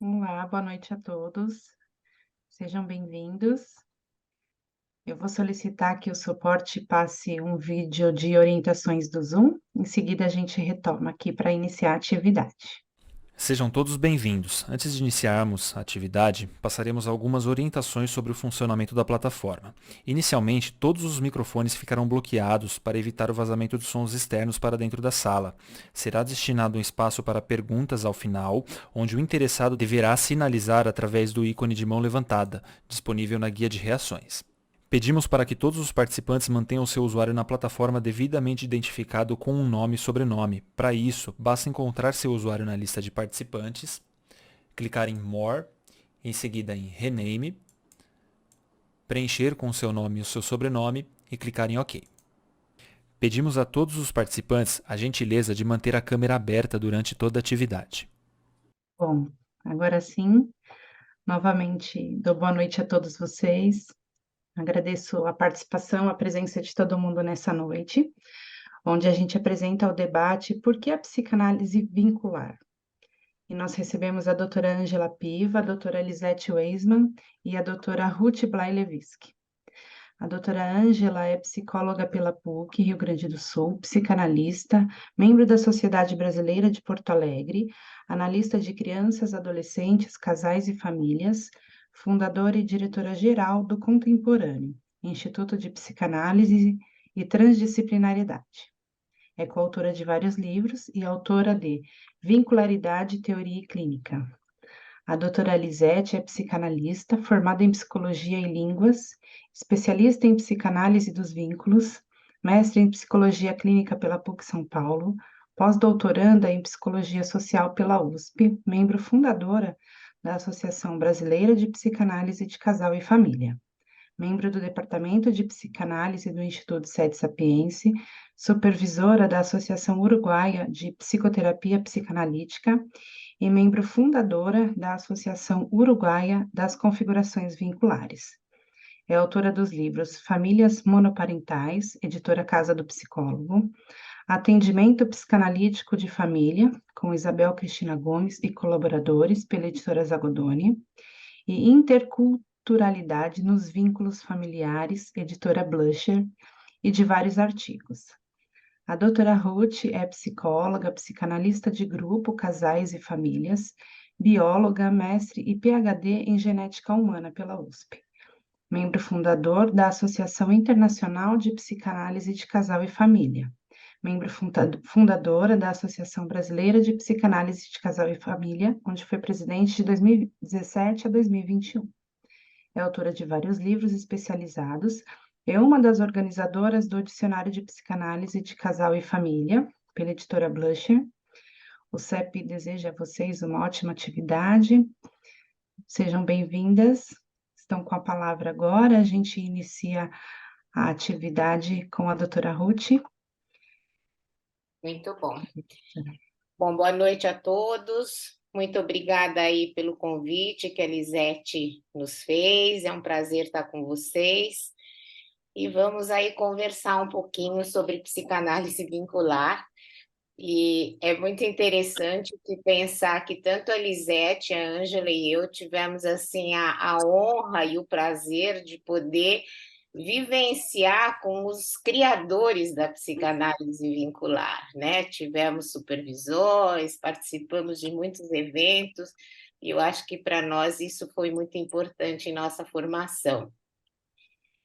Olá, boa noite a todos. Sejam bem-vindos. Eu vou solicitar que o suporte passe um vídeo de orientações do Zoom. Em seguida, a gente retoma aqui para iniciar a atividade. Sejam todos bem-vindos. Antes de iniciarmos a atividade, passaremos algumas orientações sobre o funcionamento da plataforma. Inicialmente, todos os microfones ficarão bloqueados para evitar o vazamento de sons externos para dentro da sala. Será destinado um espaço para perguntas ao final, onde o interessado deverá sinalizar através do ícone de mão levantada, disponível na guia de reações. Pedimos para que todos os participantes mantenham seu usuário na plataforma devidamente identificado com um nome e sobrenome. Para isso, basta encontrar seu usuário na lista de participantes, clicar em More, em seguida em Rename, preencher com seu nome e o seu sobrenome e clicar em OK. Pedimos a todos os participantes a gentileza de manter a câmera aberta durante toda a atividade. Bom, agora sim, novamente dou boa noite a todos vocês. Agradeço a participação, a presença de todo mundo nessa noite, onde a gente apresenta o debate Por que a psicanálise vincular? E nós recebemos a doutora Ângela Piva, a doutora Lisete Weisman e a doutora Ruth Blay-Lewinsky. A doutora Ângela é psicóloga pela PUC, Rio Grande do Sul, psicanalista, membro da Sociedade Brasileira de Porto Alegre, analista de crianças, adolescentes, casais e famílias, fundadora e diretora-geral do Contemporâneo, Instituto de Psicanálise e Transdisciplinariedade. É coautora de vários livros e autora de Vincularidade, Teoria e Clínica. A doutora Lisete é psicanalista, formada em Psicologia e Línguas, especialista em Psicanálise dos Vínculos, mestre em Psicologia Clínica pela PUC São Paulo, pós-doutoranda em Psicologia Social pela USP, membro fundadora da Associação Brasileira de Psicanálise de Casal e Família, membro do Departamento de Psicanálise do Instituto Sede Sapiense, supervisora da Associação Uruguaia de Psicoterapia Psicanalítica e membro fundadora da Associação Uruguaia das Configurações Vinculares. É autora dos livros Famílias Monoparentais, editora Casa do Psicólogo, Atendimento Psicanalítico de Família, com Isabel Cristina Gomes e colaboradores, pela editora Zagodoni, e Interculturalidade nos Vínculos Familiares, editora Blusher, e de vários artigos. A doutora Ruth é psicóloga, psicanalista de grupo, casais e famílias, bióloga, mestre e PhD em genética humana pela USP. Membro fundador da Associação Internacional de Psicanálise de Casal e Família. Membro fundadora da Associação Brasileira de Psicanálise de Casal e Família, onde foi presidente de 2017 a 2021. É autora de vários livros especializados. É uma das organizadoras do Dicionário de Psicanálise de Casal e Família, pela editora Blusher. O CEP deseja a vocês uma ótima atividade. Sejam bem-vindas. Estão com a palavra agora. A gente inicia a atividade com a doutora Ruth. Muito bom. Bom, boa noite a todos. Muito obrigada aí pelo convite que a Lisete nos fez. É um prazer estar com vocês. E vamos aí conversar um pouquinho sobre psicanálise vincular. E é muito interessante que pensar que tanto a Lisete, a Ângela e eu tivemos assim a honra e o prazer de poder vivenciar com os criadores da psicanálise vincular, né? Tivemos supervisões, participamos de muitos eventos, e eu acho que para nós isso foi muito importante em nossa formação.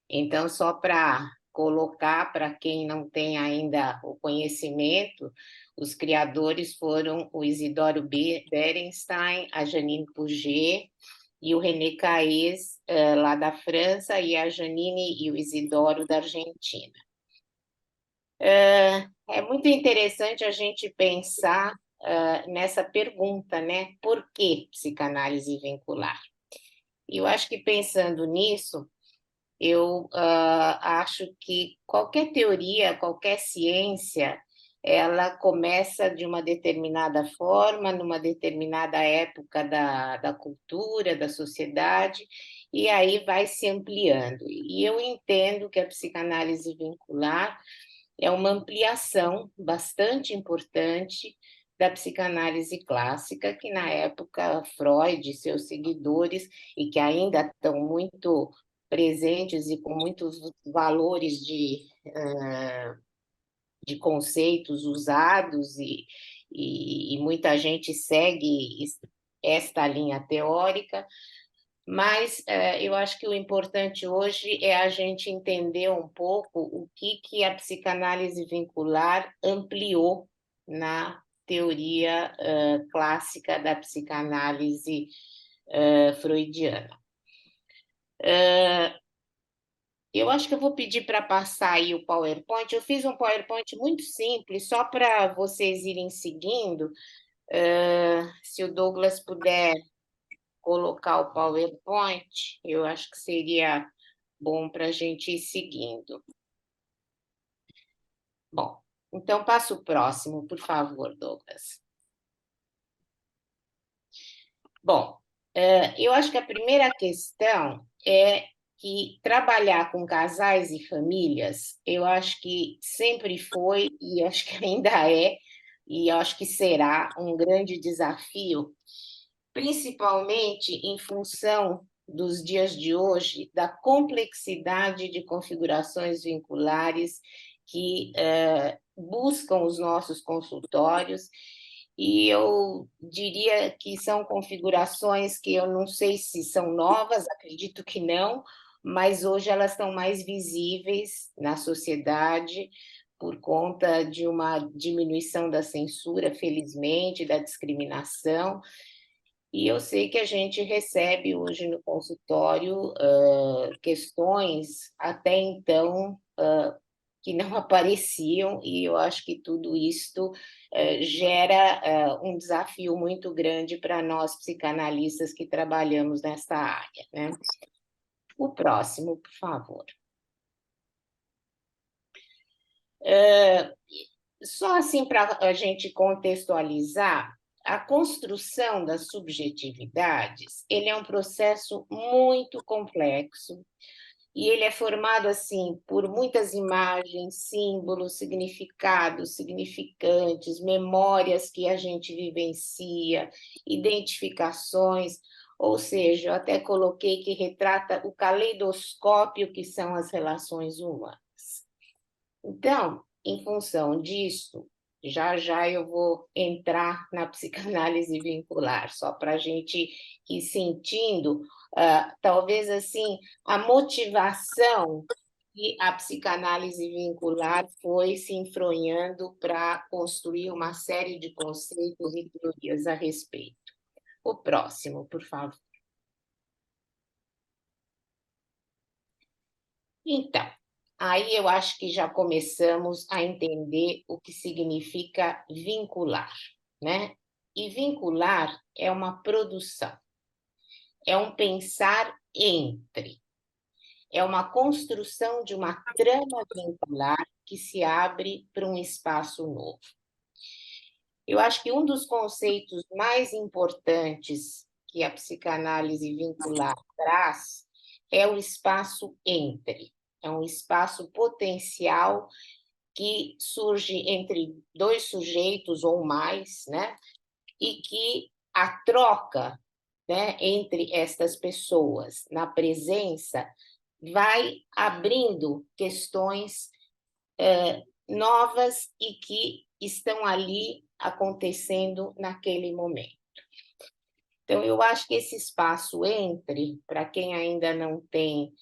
Então, só para colocar para quem não tem ainda o conhecimento, os criadores foram o Isidoro Berenstein, a Janine Pouget e o René Caes, lá da França, e a Janine e o Isidoro da Argentina. É muito interessante a gente pensar nessa pergunta, né? Por que psicanálise vincular? E eu acho que pensando nisso, eu acho que qualquer teoria, qualquer ciência, ela começa de uma determinada forma, numa determinada época da cultura, da sociedade, e aí vai se ampliando. E eu entendo que a psicanálise vincular é uma ampliação bastante importante da psicanálise clássica, que na época Freud e seus seguidores, e que ainda estão muito presentes e com muitos valores de conceitos usados, e muita gente segue esta linha teórica, mas eu acho que o importante hoje é a gente entender um pouco o que a psicanálise vincular ampliou na teoria clássica da psicanálise freudiana. Eu acho que eu vou pedir para passar aí o PowerPoint. Eu fiz um PowerPoint muito simples, só para vocês irem seguindo. Se o Douglas puder colocar o PowerPoint, eu acho que seria bom para a gente ir seguindo. Bom, então passa o próximo, por favor, Douglas. Bom, eu acho que a primeira questão é que trabalhar com casais e famílias, eu acho que sempre foi, e acho que ainda é, e acho que será um grande desafio, principalmente em função dos dias de hoje, da complexidade de configurações vinculares que buscam os nossos consultórios, e eu diria que são configurações que eu não sei se são novas, acredito que não, mas hoje elas estão mais visíveis na sociedade por conta de uma diminuição da censura, felizmente, da discriminação. E eu sei que a gente recebe hoje no consultório questões até então que não apareciam, e eu acho que tudo isto gera um desafio muito grande para nós psicanalistas que trabalhamos nessa área, né? O próximo, por favor. Só assim para a gente contextualizar, a construção das subjetividades, ele é um processo muito complexo, e ele é formado assim por muitas imagens, símbolos, significados, significantes, memórias que a gente vivencia, identificações, ou seja, eu até coloquei que retrata o caleidoscópio que são as relações humanas. Então, em função disso, já já eu vou entrar na psicanálise vincular, só para a gente ir sentindo, talvez assim, a motivação que a psicanálise vincular foi se enfronhando para construir uma série de conceitos e teorias a respeito. O próximo, por favor. Então, aí eu acho que já começamos a entender o que significa vincular, né? E vincular é uma produção, é um pensar entre, é uma construção de uma trama vincular que se abre para um espaço novo. Eu acho que um dos conceitos mais importantes que a psicanálise vincular traz é o espaço entre. É um espaço potencial que surge entre dois sujeitos ou mais, né? E que a troca, né, entre estas pessoas, na presença, vai abrindo questões novas e que estão ali acontecendo naquele momento. Então, eu acho que esse espaço entre, para quem ainda não tem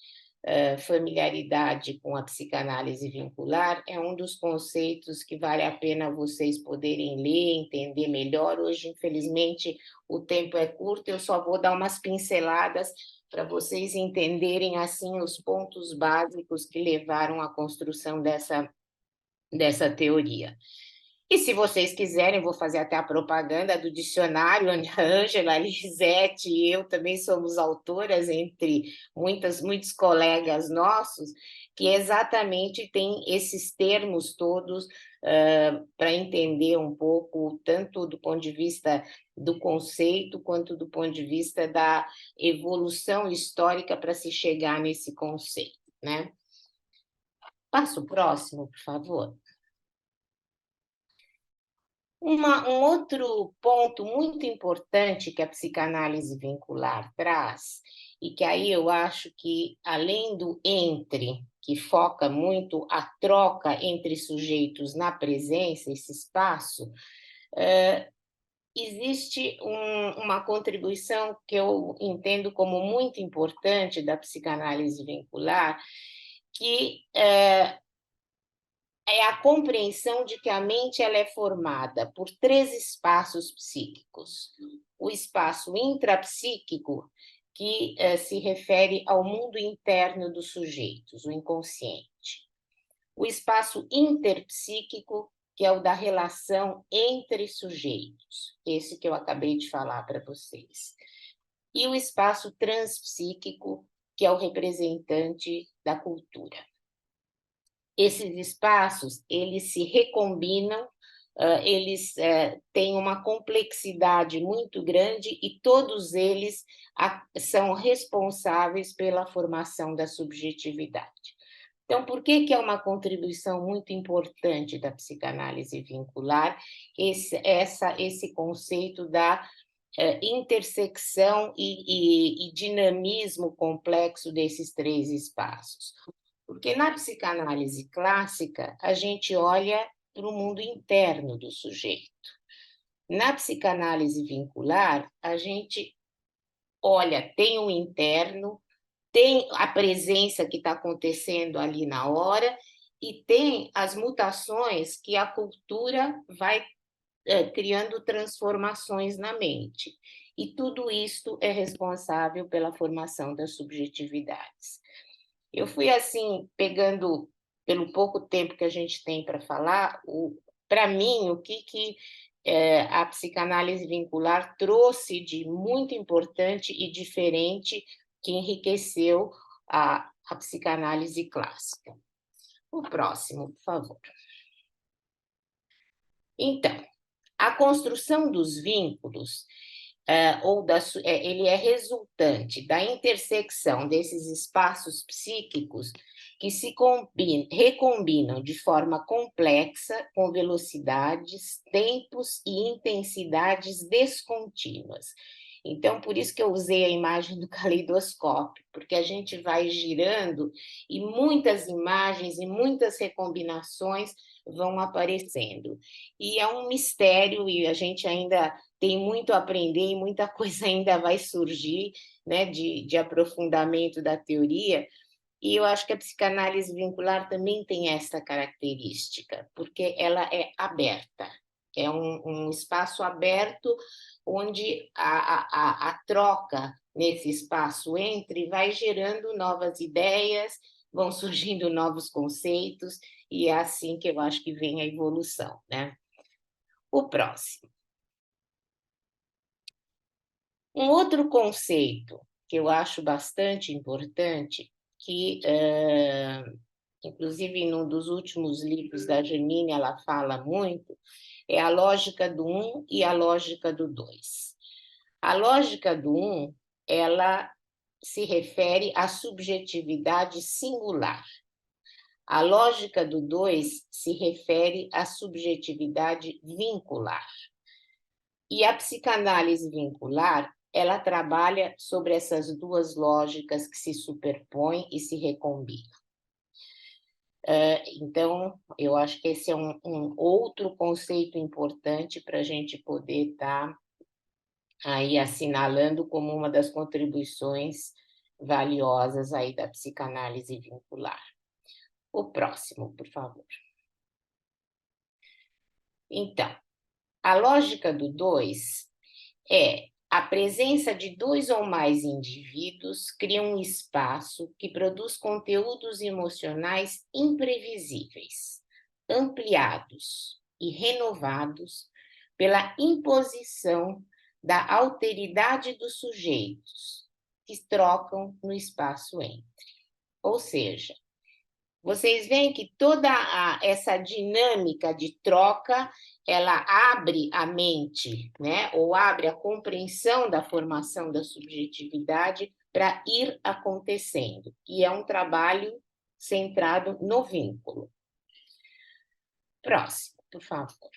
familiaridade com a psicanálise vincular, é um dos conceitos que vale a pena vocês poderem ler, entender melhor. Hoje, infelizmente, o tempo é curto, eu só vou dar umas pinceladas para vocês entenderem assim os pontos básicos que levaram à construção dessa teoria. E se vocês quiserem, vou fazer até a propaganda do dicionário, onde a Ângela, a Lisete e eu também somos autoras, entre muitos colegas nossos, que exatamente tem esses termos todos para entender um pouco, tanto do ponto de vista do conceito, quanto do ponto de vista da evolução histórica para se chegar nesse conceito, né? Passa o próximo, por favor. Um outro ponto muito importante que a psicanálise vincular traz, e que aí eu acho que, além do entre, que foca muito a troca entre sujeitos na presença, esse espaço, existe uma contribuição que eu entendo como muito importante da psicanálise vincular, que é a compreensão de que a mente ela é formada por três espaços psíquicos. O espaço intrapsíquico, que se refere ao mundo interno dos sujeitos, o inconsciente. O espaço interpsíquico, que é o da relação entre sujeitos, esse que eu acabei de falar para vocês. E o espaço transpsíquico, que é o representante da cultura. Esses espaços, eles se recombinam, eles têm uma complexidade muito grande e todos eles são responsáveis pela formação da subjetividade. Então, por que é uma contribuição muito importante da psicanálise vincular esse conceito da intersecção e dinamismo complexo desses três espaços? Porque na psicanálise clássica, a gente olha para o mundo interno do sujeito. Na psicanálise vincular, a gente olha, tem o interno, tem a presença que está acontecendo ali na hora e tem as mutações que a cultura vai criando transformações na mente. E tudo isto é responsável pela formação das subjetividades. Eu fui assim, pegando, pelo pouco tempo que a gente tem para falar, para mim, o que a psicanálise vincular trouxe de muito importante e diferente que enriqueceu a psicanálise clássica. O próximo, por favor. Então, a construção dos vínculos ele é resultante da intersecção desses espaços psíquicos que se recombinam de forma complexa, com velocidades, tempos e intensidades descontínuas. Então, por isso que eu usei a imagem do caleidoscópio, porque a gente vai girando e muitas imagens e muitas recombinações vão aparecendo. E é um mistério, e a gente ainda tem muito a aprender e muita coisa ainda vai surgir, né, de aprofundamento da teoria. E eu acho que a psicanálise vincular também tem essa característica, porque ela é aberta, é um espaço aberto onde a troca nesse espaço entre vai gerando novas ideias, vão surgindo novos conceitos, e é assim que eu acho que vem a evolução, né? O próximo. Um outro conceito que eu acho bastante importante, que, inclusive, num dos últimos livros da Janine, ela fala muito, é a lógica do um e a lógica do dois. A lógica do um, ela se refere à subjetividade singular. A lógica do dois se refere à subjetividade vincular. E a psicanálise vincular, ela trabalha sobre essas duas lógicas que se superpõem e se recombinam. Então, eu acho que esse é um outro conceito importante para a gente poder estar aí assinalando como uma das contribuições valiosas aí da psicanálise vincular. O próximo, por favor. Então, a lógica do dois é a presença de dois ou mais indivíduos cria um espaço que produz conteúdos emocionais imprevisíveis, ampliados e renovados pela imposição da alteridade dos sujeitos que trocam no espaço entre. Ou seja, vocês veem que toda essa dinâmica de troca, ela abre a mente, né? Ou abre a compreensão da formação da subjetividade para ir acontecendo. E é um trabalho centrado no vínculo. Próximo, por favor.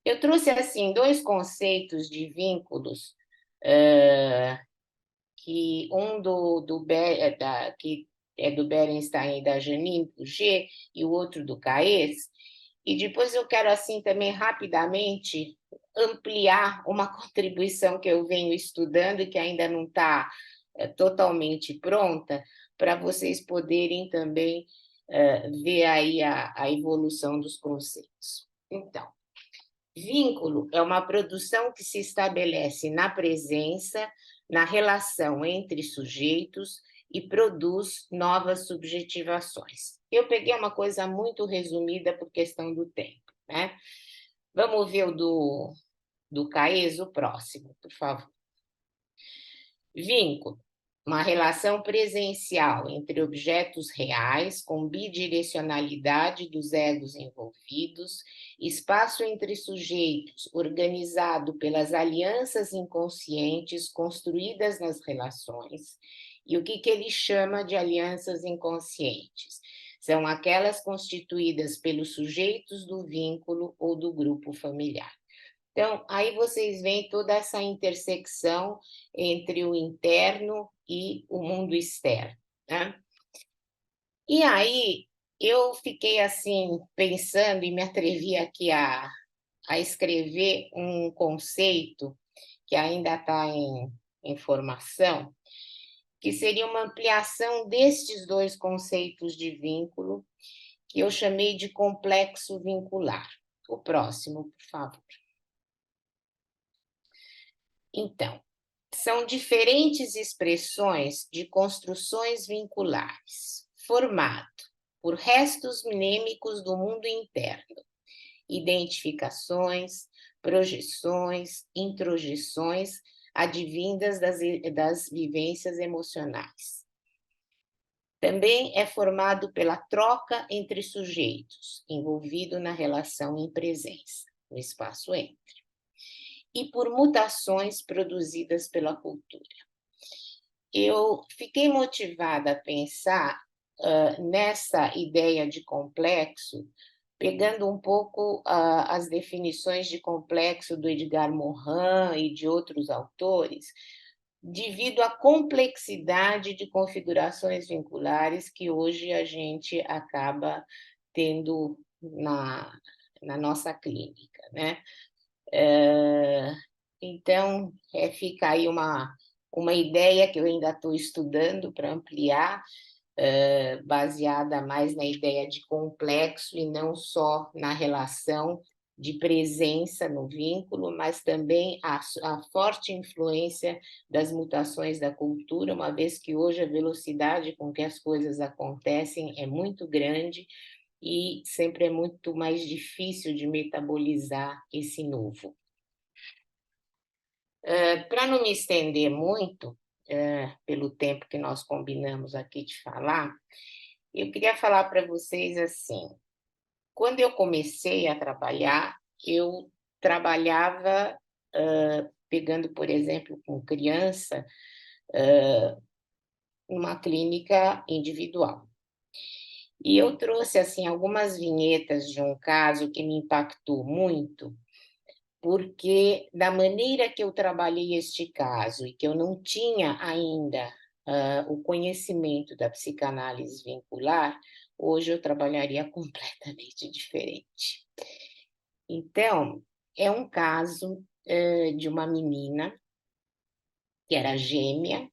Eu trouxe, assim, dois conceitos de vínculos, que um que é do Berenstein e da Janine Puget, e o outro do Caes, e depois eu quero, assim, também rapidamente ampliar uma contribuição que eu venho estudando e que ainda não está totalmente pronta, para vocês poderem também ver aí a evolução dos conceitos. Então, vínculo é uma produção que se estabelece na presença, na relação entre sujeitos e produz novas subjetivações. Eu peguei uma coisa muito resumida por questão do tempo, né? Vamos ver o do Caes, o próximo, por favor. Vínculo. Uma relação presencial entre objetos reais, com bidirecionalidade dos egos envolvidos, espaço entre sujeitos, organizado pelas alianças inconscientes construídas nas relações. E o que ele chama de alianças inconscientes? São aquelas constituídas pelos sujeitos do vínculo ou do grupo familiar. Então, aí vocês veem toda essa intersecção entre o interno e o mundo externo, né? E aí eu fiquei assim pensando e me atrevi aqui a escrever um conceito que ainda está em formação, que seria uma ampliação destes dois conceitos de vínculo, que eu chamei de complexo vincular. O próximo, por favor. Então, são diferentes expressões de construções vinculares, formado por restos mnêmicos do mundo interno, identificações, projeções, introjeções advindas das vivências emocionais. Também é formado pela troca entre sujeitos, envolvido na relação em presença, no espaço entre, e por mutações produzidas pela cultura. Eu fiquei motivada a pensar nessa ideia de complexo, pegando um pouco as definições de complexo do Edgar Morin e de outros autores, devido à complexidade de configurações vinculares que hoje a gente acaba tendo na nossa clínica, né? Então, fica aí uma ideia que eu ainda estou estudando para ampliar, baseada mais na ideia de complexo e não só na relação de presença no vínculo, mas também a forte influência das mutações da cultura, uma vez que hoje a velocidade com que as coisas acontecem é muito grande e sempre é muito mais difícil de metabolizar esse novo. Para não me estender muito, pelo tempo que nós combinamos aqui de falar, eu queria falar para vocês assim, quando eu comecei a trabalhar, eu trabalhava pegando, por exemplo, com criança, numa clínica individual. E eu trouxe assim algumas vinhetas de um caso que me impactou muito, porque da maneira que eu trabalhei este caso e que eu não tinha ainda o conhecimento da psicanálise vincular, hoje eu trabalharia completamente diferente. Então, é um caso de uma menina que era gêmea,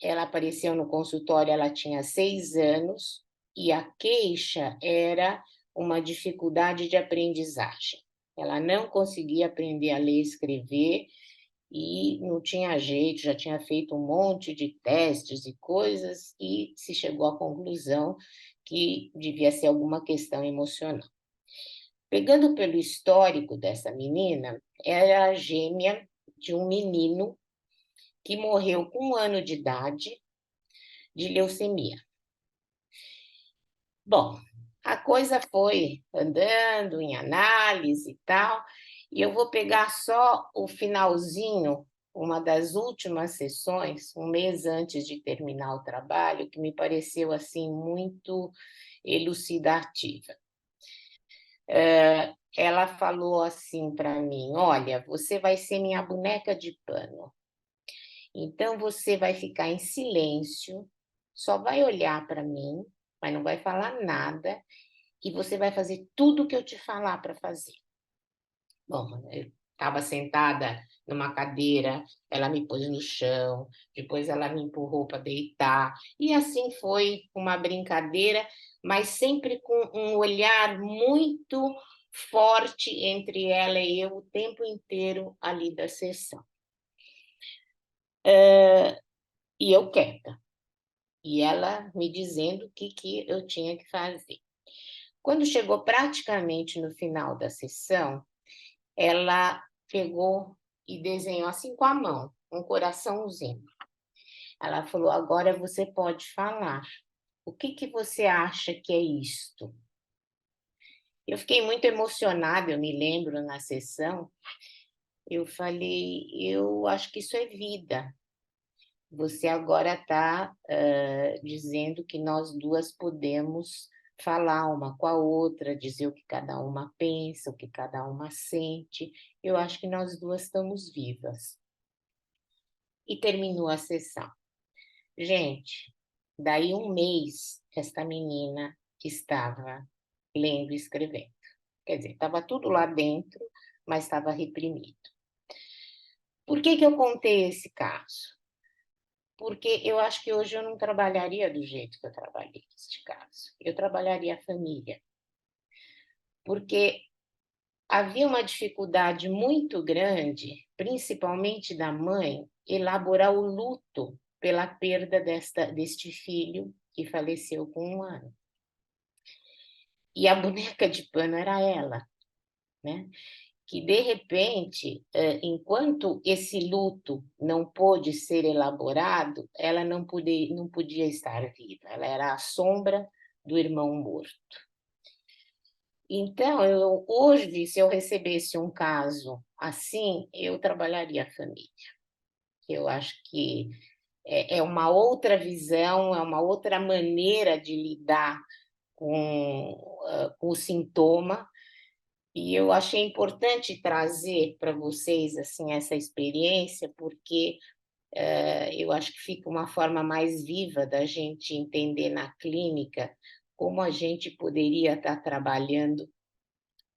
ela apareceu no consultório, ela tinha 6 anos, e a queixa era uma dificuldade de aprendizagem. Ela não conseguia aprender a ler e escrever, e não tinha jeito, já tinha feito um monte de testes e coisas, e se chegou à conclusão que devia ser alguma questão emocional. Pegando pelo histórico dessa menina, era a gêmea de um menino que morreu com 1 ano de idade de leucemia. Bom, a coisa foi andando em análise e tal, e eu vou pegar só o finalzinho, uma das últimas sessões, 1 mês antes de terminar o trabalho, que me pareceu assim muito elucidativa. ela falou assim para mim: olha, você vai ser minha boneca de pano. Então você vai ficar em silêncio, só vai olhar para mim, mas não vai falar nada, e você vai fazer tudo o que eu te falar para fazer. Bom, eu estava sentada numa cadeira, ela me pôs no chão, depois ela me empurrou para deitar, e assim foi uma brincadeira, mas sempre com um olhar muito forte entre ela e eu o tempo inteiro ali da sessão. E eu quieta, e ela me dizendo o que eu tinha que fazer. Quando chegou praticamente no final da sessão, ela pegou e desenhou assim com a mão, um coraçãozinho. Ela falou: agora você pode falar. O que você acha que é isto? Eu fiquei muito emocionada, eu me lembro na sessão. Eu falei: eu acho que isso é vida. Você agora está dizendo que nós duas podemos falar uma com a outra, dizer o que cada uma pensa, o que cada uma sente. Eu acho que nós duas estamos vivas. E terminou a sessão. Gente, daí um mês, esta menina estava lendo e escrevendo. Quer dizer, estava tudo lá dentro, mas estava reprimido. Por que eu contei esse caso? Porque eu acho que hoje eu não trabalharia do jeito que eu trabalhei neste caso. Eu trabalharia a família. Porque havia uma dificuldade muito grande, principalmente da mãe, elaborar o luto pela perda deste filho que faleceu com 1 ano. E a boneca de pano era ela, né? Que, de repente, enquanto esse luto não pôde ser elaborado, ela não podia estar viva, ela era a sombra do irmão morto. Então, hoje, se eu recebesse um caso assim, eu trabalharia a família. Eu acho que é uma outra visão, é uma outra maneira de lidar com o sintoma. E eu achei importante trazer para vocês assim essa experiência, porque eu acho que fica uma forma mais viva da gente entender na clínica como a gente poderia estar trabalhando,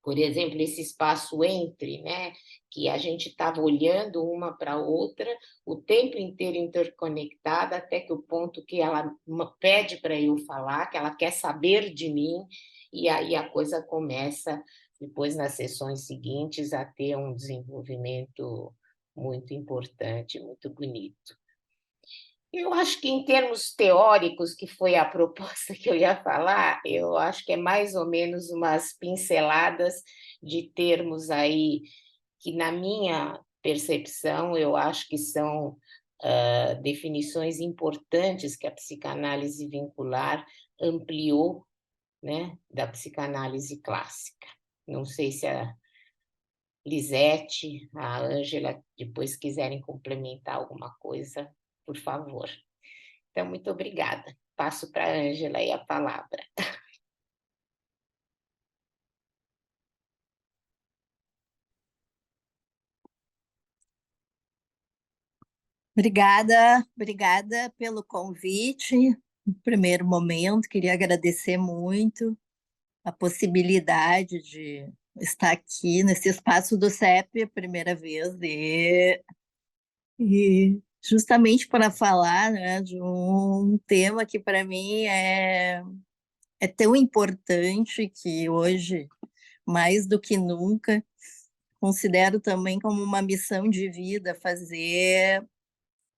por exemplo, esse espaço entre, né, que a gente estava olhando uma para a outra o tempo inteiro interconectada, até que o ponto que ela pede para eu falar, que ela quer saber de mim, e aí a coisa começa, depois nas sessões seguintes, a ter um desenvolvimento muito importante, muito bonito. Eu acho que, em termos teóricos, que foi a proposta que eu ia falar, eu acho que é mais ou menos umas pinceladas de termos aí que, na minha percepção, eu acho que são definições importantes que a psicanálise vincular ampliou, né, da psicanálise clássica. Não sei se a Lisete, a Ângela, depois quiserem complementar alguma coisa, por favor. Então, muito obrigada. Passo para a Ângela aí a palavra. Obrigada pelo convite. No primeiro momento, queria agradecer muito a possibilidade de estar aqui nesse espaço do CEP a primeira vez e justamente para falar, né, de um tema que para mim é tão importante que hoje, mais do que nunca, considero também como uma missão de vida fazer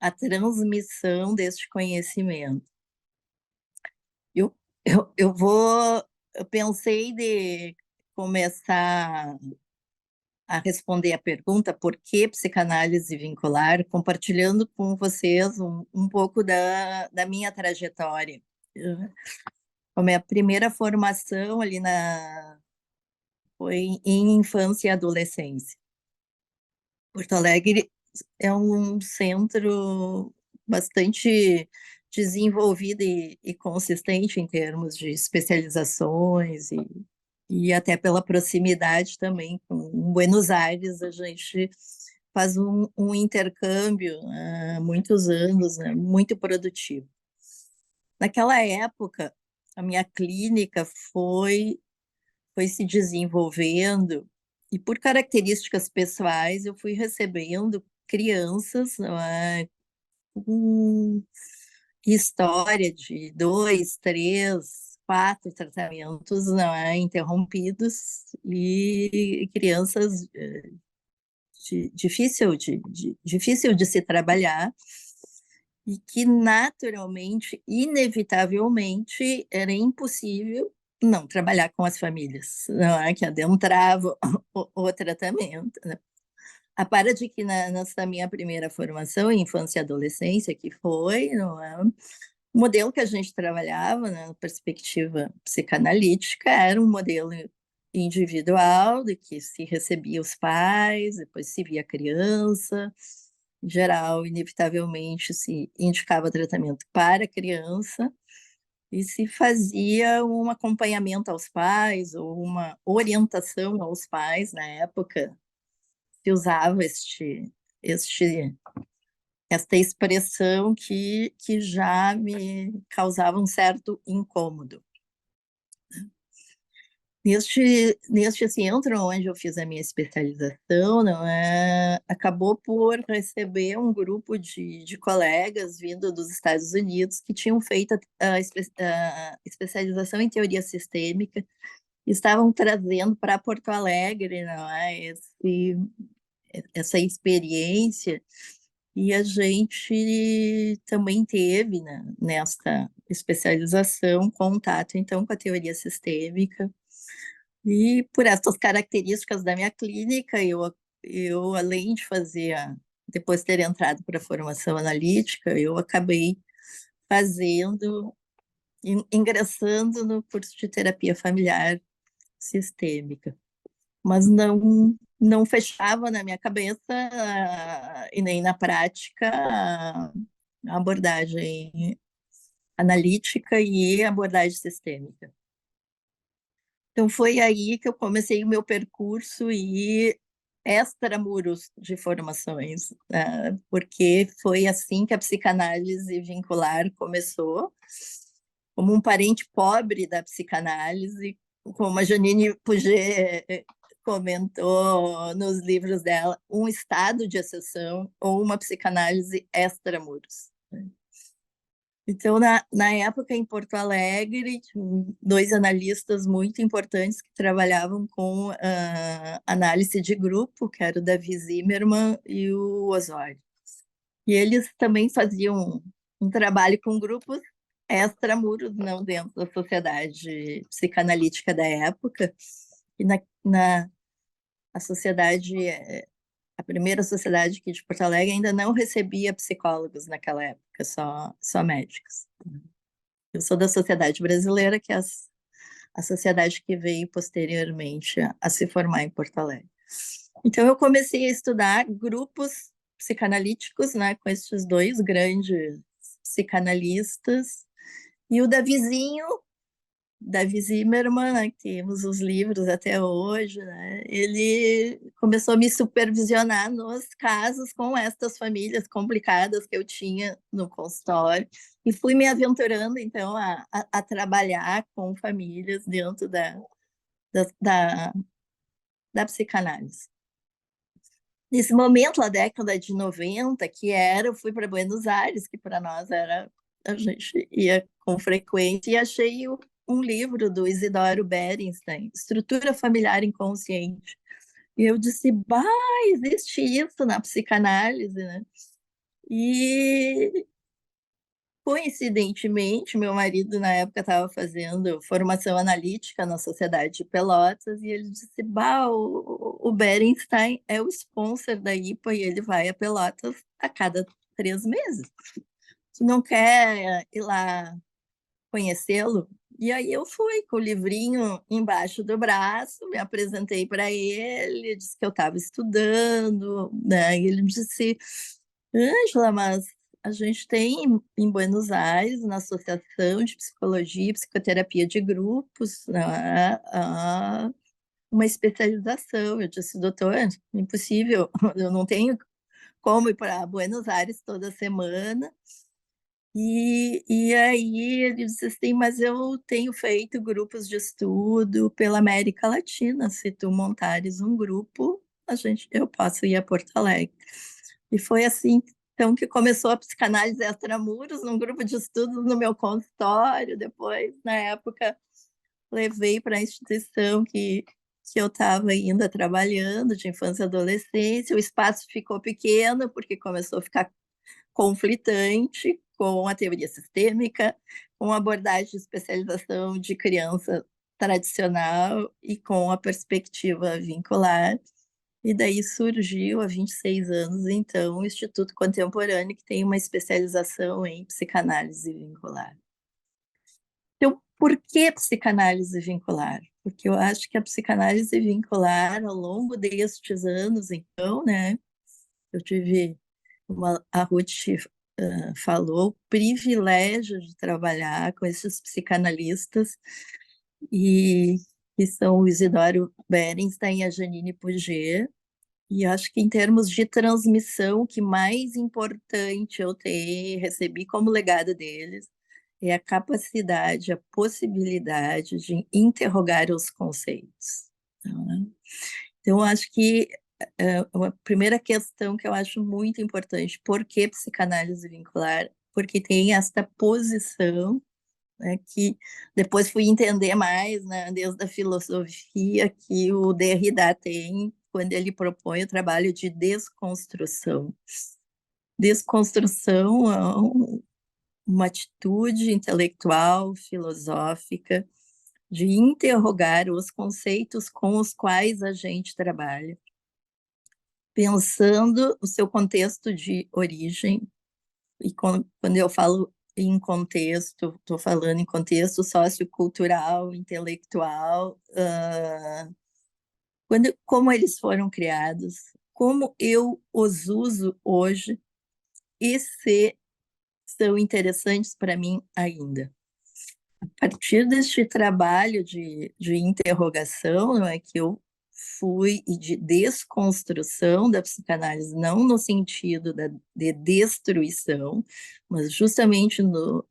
a transmissão deste conhecimento. Eu, eu pensei de começar a responder a pergunta por que psicanálise vincular, compartilhando com vocês um pouco da minha trajetória. A minha primeira formação ali foi em infância e adolescência. Porto Alegre é um centro bastante desenvolvido e consistente em termos de especializações e até pela proximidade também com Buenos Aires, a gente faz um intercâmbio há muitos anos, né, muito produtivo. Naquela época, a minha clínica foi se desenvolvendo e, por características pessoais, eu fui recebendo crianças, não é, com história de 2, 3, 4 tratamentos, não é, interrompidos, e crianças difícil de se trabalhar, e que naturalmente, inevitavelmente, era impossível não trabalhar com as famílias, não é, que adentravam o tratamento, né? A para de que nessa minha primeira formação em infância e adolescência, que foi, não é, o modelo que a gente trabalhava, né, na perspectiva psicanalítica, era um modelo individual, de que se recebia os pais, depois se via a criança, em geral, inevitavelmente se indicava tratamento para a criança, e se fazia um acompanhamento aos pais, ou uma orientação aos pais. Na época se usava esta expressão que já me causava um certo incômodo. Neste centro onde eu fiz a minha especialização, não é, acabou por receber um grupo de colegas vindo dos Estados Unidos que tinham feito a especialização em teoria sistêmica, e estavam trazendo para Porto Alegre, não é, essa experiência, e a gente também teve, né, nesta especialização, contato então com a teoria sistêmica. E por essas características da minha clínica, eu além de depois ter entrado para a formação analítica, eu acabei ingressando no curso de terapia familiar sistêmica, mas não fechava na minha cabeça e nem na prática a abordagem analítica e a abordagem sistêmica. Então, foi aí que eu comecei o meu percurso e extramuros de formações, porque foi assim que a psicanálise vincular começou, como um parente pobre da psicanálise, como a Janine Puget comentou nos livros dela, um estado de exceção ou uma psicanálise extramuros. Então, na época, em Porto Alegre, dois analistas muito importantes que trabalhavam com análise de grupo, que era o Davi Zimmermann e o Osório. E eles também faziam um trabalho com grupos extramuros, não dentro da sociedade psicanalítica da época. E a sociedade, a primeira sociedade aqui de Porto Alegre ainda não recebia psicólogos naquela época, só médicos. Eu sou da Sociedade Brasileira, que é a sociedade que veio posteriormente a se formar em Porto Alegre. Então, eu comecei a estudar grupos psicanalíticos, né, com esses dois grandes psicanalistas, e o Davi Zimmermann, né, que temos os livros até hoje, né, ele começou a me supervisionar nos casos com estas famílias complicadas que eu tinha no consultório, e fui me aventurando, então, a trabalhar com famílias dentro da psicanálise. Nesse momento, na década de 90, eu fui para Buenos Aires, que para nós a gente ia com frequência, e achei um livro do Isidoro Berenstein, Estrutura Familiar Inconsciente. E eu disse, existe isso na psicanálise, né? E, coincidentemente, meu marido, na época, estava fazendo formação analítica na Sociedade de Pelotas, e ele disse, o Berenstein é o sponsor da IPA e ele vai a Pelotas a cada 3 meses. Tu não quer ir lá conhecê-lo? E aí eu fui com o livrinho embaixo do braço, me apresentei para ele, disse que eu estava estudando, né? E ele disse, Ângela, mas a gente tem em Buenos Aires, na Associação de Psicologia e Psicoterapia de Grupos, né, uma especialização. Eu disse, doutor, impossível, eu não tenho como ir para Buenos Aires toda semana. E aí ele disse assim, mas eu tenho feito grupos de estudo pela América Latina, se tu montares um grupo, eu posso ir a Porto Alegre. E foi assim, então, que começou a psicanálise extramuros, num grupo de estudos no meu consultório. Depois, na época, levei para a instituição que eu estava ainda trabalhando, de infância e adolescência. O espaço ficou pequeno, porque começou a ficar conflitante com a teoria sistêmica, com a abordagem de especialização de criança tradicional e com a perspectiva vincular. E daí surgiu, há 26 anos, então, o Instituto Contemporâneo, que tem uma especialização em psicanálise vincular. Então, por que psicanálise vincular? Porque eu acho que a psicanálise vincular, ao longo destes anos, então, né, eu tive, a Ruth falou, o privilégio de trabalhar com esses psicanalistas, e que são o Isidoro Berenstein e a Janine Puget. E acho que, em termos de transmissão, o que mais importante eu recebi como legado deles é a capacidade, a possibilidade de interrogar os conceitos. Né? Então, acho que a primeira questão que eu acho muito importante, por que psicanálise vincular? Porque tem esta posição, né, que depois fui entender mais, né, desde a filosofia, que o Derrida tem quando ele propõe o trabalho de desconstrução. Desconstrução é uma atitude intelectual, filosófica, de interrogar os conceitos com os quais a gente trabalha, pensando o seu contexto de origem. E quando eu falo em contexto, estou falando em contexto sociocultural, intelectual, como eles foram criados, como eu os uso hoje e se são interessantes para mim ainda. A partir deste trabalho de interrogação, não é, que eu fui, e de desconstrução da psicanálise, não no sentido de destruição, mas justamente no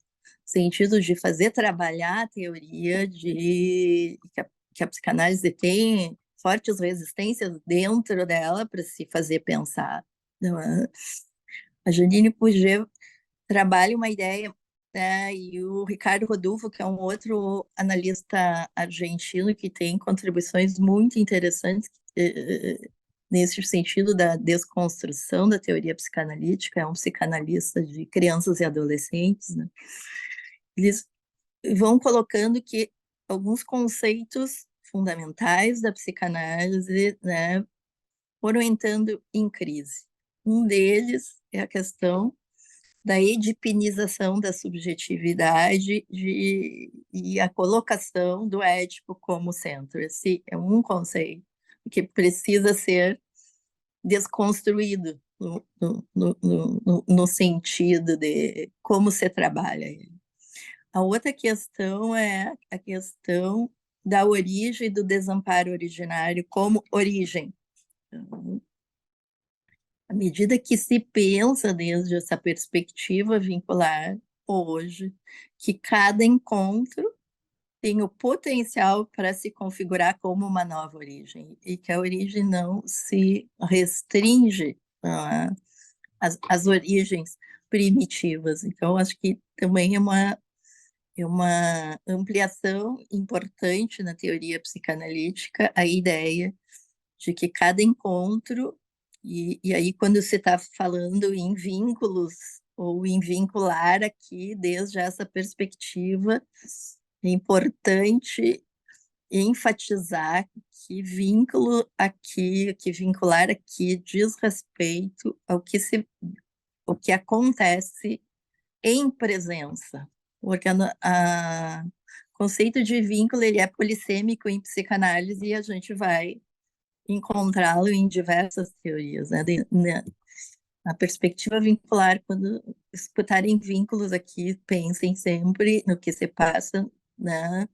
sentido de fazer trabalhar a teoria que a psicanálise tem fortes resistências dentro dela para se fazer pensar. Não é? A Janine Puget trabalha uma ideia, né, e o Ricardo Rodolfo, que é um outro analista argentino que tem contribuições muito interessantes nesse sentido da desconstrução da teoria psicanalítica, é um psicanalista de crianças e adolescentes, né? Eles vão colocando que alguns conceitos fundamentais da psicanálise, né, foram entrando em crise. Um deles é a questão da edipinização da subjetividade e a colocação do édipo como centro. Esse é um conceito que precisa ser desconstruído no sentido de como se trabalha ele. A outra questão é a questão da origem do desamparo originário como origem. Então, à medida que se pensa desde essa perspectiva vincular hoje, que cada encontro tem o potencial para se configurar como uma nova origem, e que a origem não se restringe às origens primitivas. Então, acho que também é uma ampliação importante na teoria psicanalítica a ideia de que cada encontro, e aí quando você está falando em vínculos ou em vincular aqui, desde essa perspectiva, é importante enfatizar que vínculo aqui, que vincular aqui diz respeito ao o que acontece em presença. Porque o conceito de vínculo ele é polissêmico em psicanálise e a gente vai encontrá-lo em diversas teorias, né? A perspectiva vincular, quando escutarem vínculos aqui, pensem sempre no que se passa, né,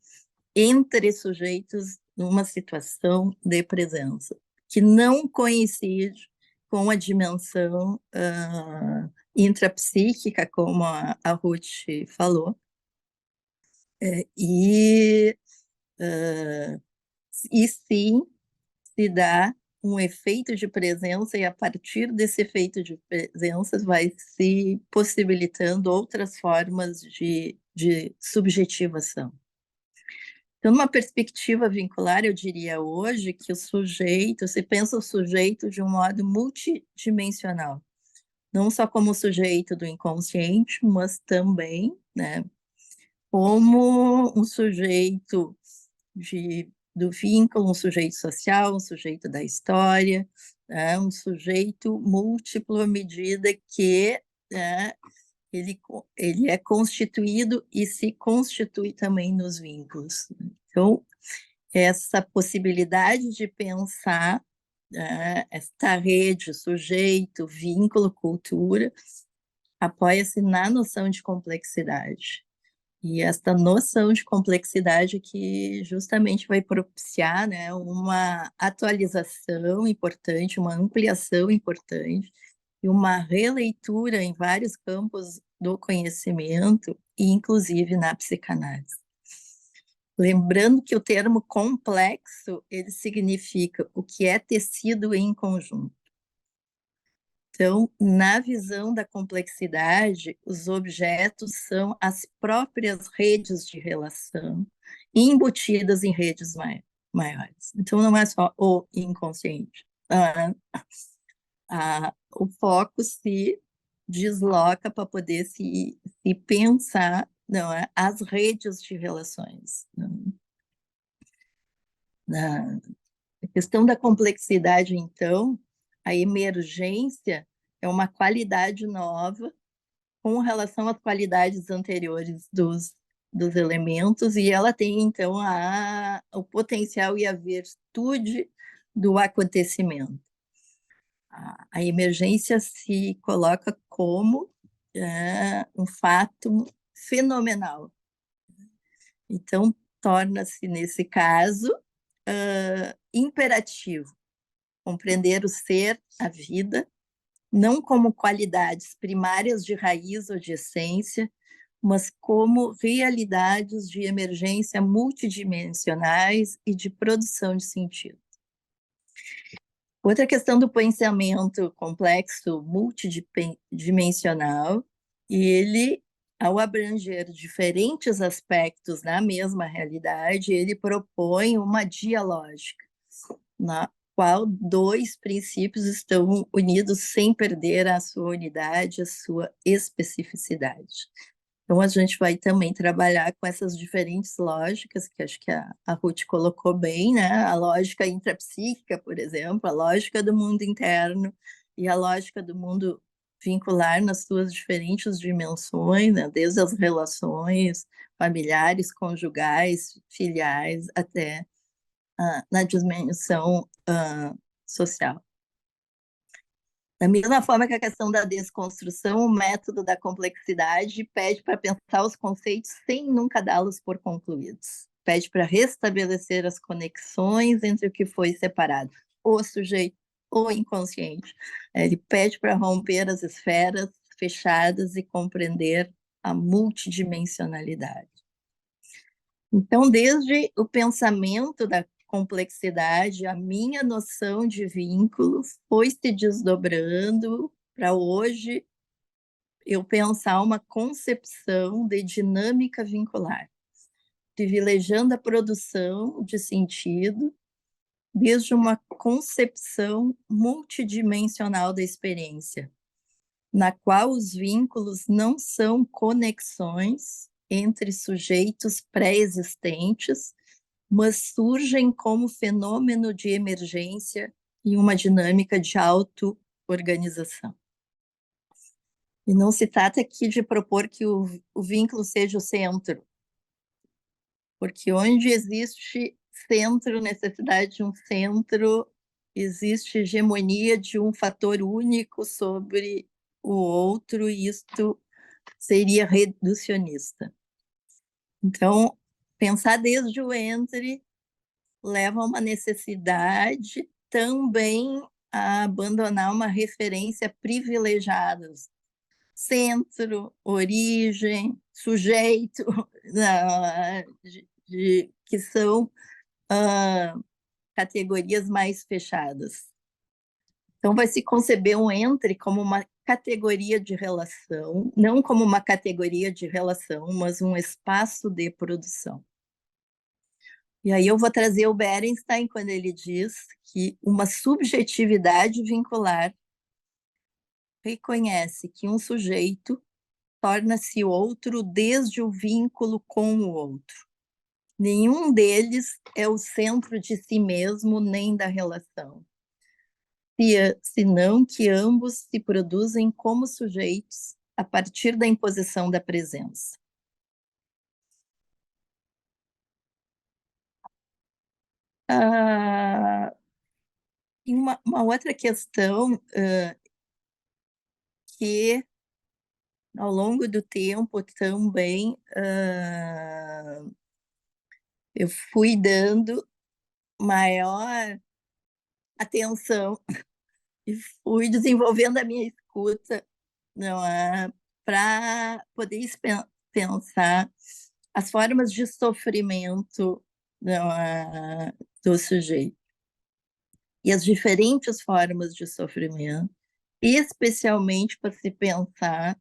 entre sujeitos numa situação de presença, que não coincide com a dimensão intrapsíquica, como a Ruth falou, e sim se dá um efeito de presença, e a partir desse efeito de presença vai se possibilitando outras formas de subjetivação. Então, numa perspectiva vincular, eu diria hoje que o sujeito, se pensa o sujeito de um modo multidimensional, não só como sujeito do inconsciente, mas também, né, como um sujeito do vínculo, um sujeito social, um sujeito da história, né, um sujeito múltiplo à medida que ele é constituído e se constitui também nos vínculos. Então, essa possibilidade de pensar esta rede, sujeito, vínculo, cultura, apoia-se na noção de complexidade. E esta noção de complexidade que justamente vai propiciar, né, uma atualização importante, uma ampliação importante e uma releitura em vários campos do conhecimento, e inclusive na psicanálise. Lembrando que o termo complexo, ele significa o que é tecido em conjunto. Então, na visão da complexidade, os objetos são as próprias redes de relação, embutidas em redes maiores. Então, não é só o inconsciente. O foco se desloca para poder se pensar, não é, as redes de relações. Na questão da complexidade, então, a emergência é uma qualidade nova com relação às qualidades anteriores dos elementos, e ela tem, então, o potencial e a virtude do acontecimento. A emergência se coloca como um fato fenomenal. Então, torna-se, nesse caso, imperativo compreender o ser, a vida, não como qualidades primárias de raiz ou de essência, mas como realidades de emergência multidimensionais e de produção de sentido. Outra questão do pensamento complexo multidimensional, ele, ao abranger diferentes aspectos na mesma realidade, ele propõe uma dialógica, na qual dois princípios estão unidos sem perder a sua unidade, a sua especificidade. Então, a gente vai também trabalhar com essas diferentes lógicas, que acho que a Ruth colocou bem, né? A lógica intrapsíquica, por exemplo, a lógica do mundo interno e a lógica do mundo vincular nas suas diferentes dimensões, né? Desde as relações familiares, conjugais, filiais, até na dimensão social. Da mesma forma que a questão da desconstrução, o método da complexidade pede para pensar os conceitos sem nunca dá-los por concluídos. Pede para restabelecer as conexões entre o que foi separado, o sujeito, o inconsciente. Ele pede para romper as esferas fechadas e compreender a multidimensionalidade. Então, desde o pensamento da complexidade, a minha noção de vínculo foi se desdobrando para hoje eu pensar uma concepção de dinâmica vincular, privilegiando a produção de sentido desde uma concepção multidimensional da experiência, na qual os vínculos não são conexões entre sujeitos pré-existentes, mas surgem como fenômeno de emergência em uma dinâmica de auto-organização. E não se trata aqui de propor que o vínculo seja o centro, porque onde existe centro, necessidade de um centro, existe hegemonia de um fator único sobre o outro, e isto seria reducionista. Então, pensar desde o entre leva a uma necessidade também a abandonar uma referência privilegiada. Centro, origem, sujeito, que são categorias mais fechadas. Então, vai se conceber um entre como uma categoria de relação, não como uma categoria de relação, mas um espaço de produção. E aí eu vou trazer o Berenstein quando ele diz que uma subjetividade vincular reconhece que um sujeito torna-se outro desde o vínculo com o outro. Nenhum deles é o centro de si mesmo nem da relação, senão que ambos se produzem como sujeitos a partir da imposição da presença. E uma outra questão que, ao longo do tempo, também eu fui dando maior atenção e fui desenvolvendo a minha escuta, não é, para poder pensar as formas de sofrimento, não é, do sujeito. E as diferentes formas de sofrimento, especialmente para se pensar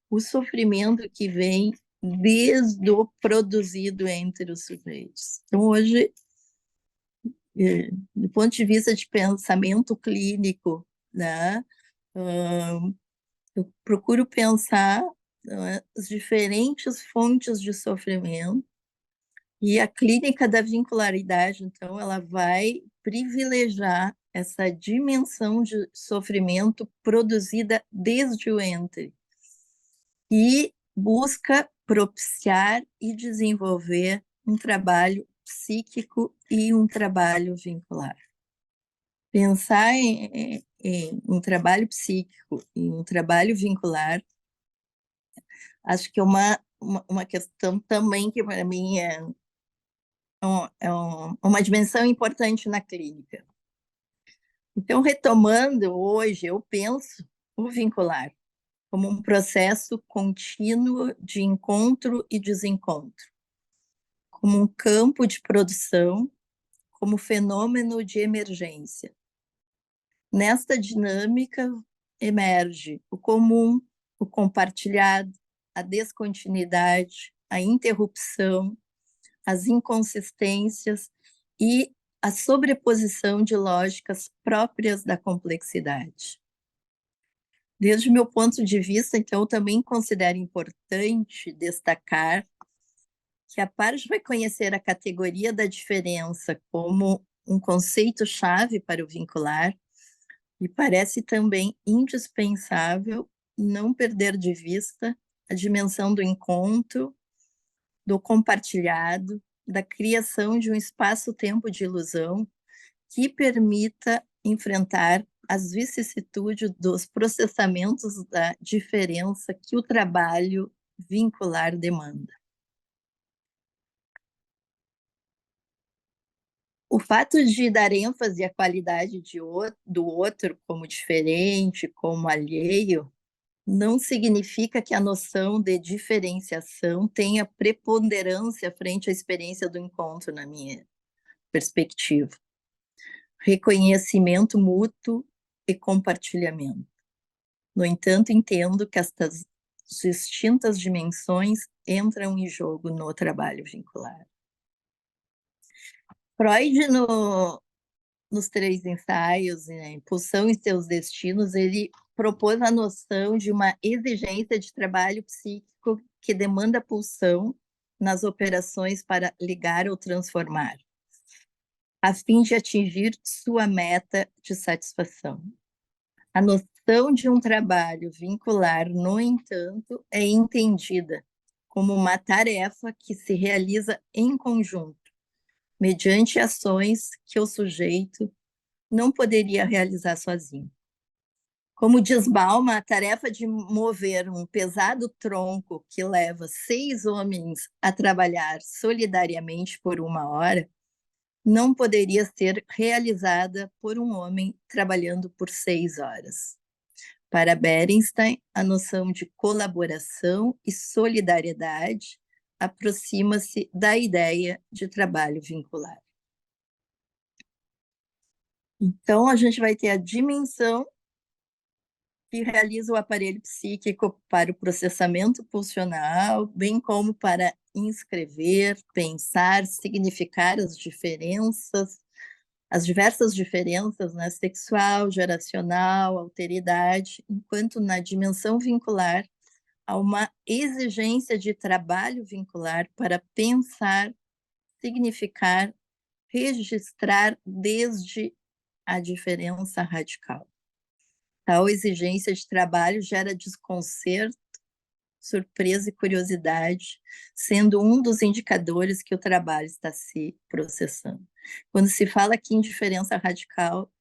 o sofrimento que vem desde o produzido entre os sujeitos. Então, hoje, do ponto de vista de pensamento clínico, né, eu procuro pensar, né, as diferentes fontes de sofrimento, e a clínica da vincularidade, então, ela vai privilegiar essa dimensão de sofrimento produzida desde o entre, e busca propiciar e desenvolver um trabalho psíquico e um trabalho vincular. Pensar em um trabalho psíquico e um trabalho vincular, acho que é uma questão também que, para mim, é uma dimensão importante na clínica. Então, retomando, hoje, eu penso o vincular como um processo contínuo de encontro e desencontro, como um campo de produção, como fenômeno de emergência. Nesta dinâmica emerge o comum, o compartilhado, a descontinuidade, a interrupção, as inconsistências e a sobreposição de lógicas próprias da complexidade. Desde o meu ponto de vista, então, eu também considero importante destacar que a par de reconhecer a categoria da diferença como um conceito-chave para o vincular, me parece também indispensável não perder de vista a dimensão do encontro, do compartilhado, da criação de um espaço-tempo de ilusão que permita enfrentar as vicissitudes dos processamentos da diferença que o trabalho vincular demanda. O fato de dar ênfase à qualidade do outro como diferente, como alheio, não significa que a noção de diferenciação tenha preponderância frente à experiência do encontro, na minha perspectiva. Reconhecimento mútuo e compartilhamento. No entanto, entendo que estas distintas dimensões entram em jogo no trabalho vincular. Freud, nos 3 ensaios, Pulsão e seus Destinos, ele propôs a noção de uma exigência de trabalho psíquico que demanda pulsão nas operações para ligar ou transformar, a fim de atingir sua meta de satisfação. A noção de um trabalho vincular, no entanto, é entendida como uma tarefa que se realiza em conjunto, mediante ações que o sujeito não poderia realizar sozinho. Como diz Bauman, a tarefa de mover um pesado tronco que leva 6 homens a trabalhar solidariamente por 1 hora não poderia ser realizada por um homem trabalhando por 6 horas. Para Bernstein, a noção de colaboração e solidariedade aproxima-se da ideia de trabalho vincular. Então, a gente vai ter a dimensão que realiza o aparelho psíquico para o processamento pulsional, bem como para inscrever, pensar, significar as diversas diferenças, né, sexual, geracional, alteridade, enquanto na dimensão vincular há uma exigência de trabalho vincular para pensar, significar, registrar desde a diferença radical. Tal exigência de trabalho gera desconcerto, surpresa e curiosidade, sendo um dos indicadores que o trabalho está se processando. Quando se fala aqui em diferença radical,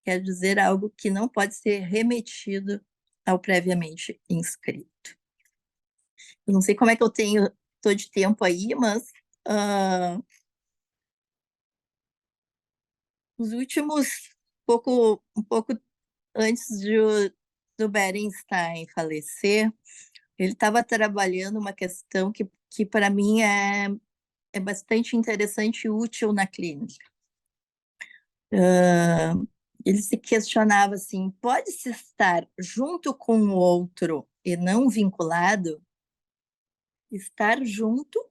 quer dizer algo que não pode ser remetido ao previamente inscrito. Eu não sei como é que estou de tempo aí, mas os últimos, um pouco antes do Bernstein falecer, ele estava trabalhando uma questão que para mim é bastante interessante e útil na clínica. Ele se questionava assim, pode-se estar junto com o outro e não vinculado? Estar junto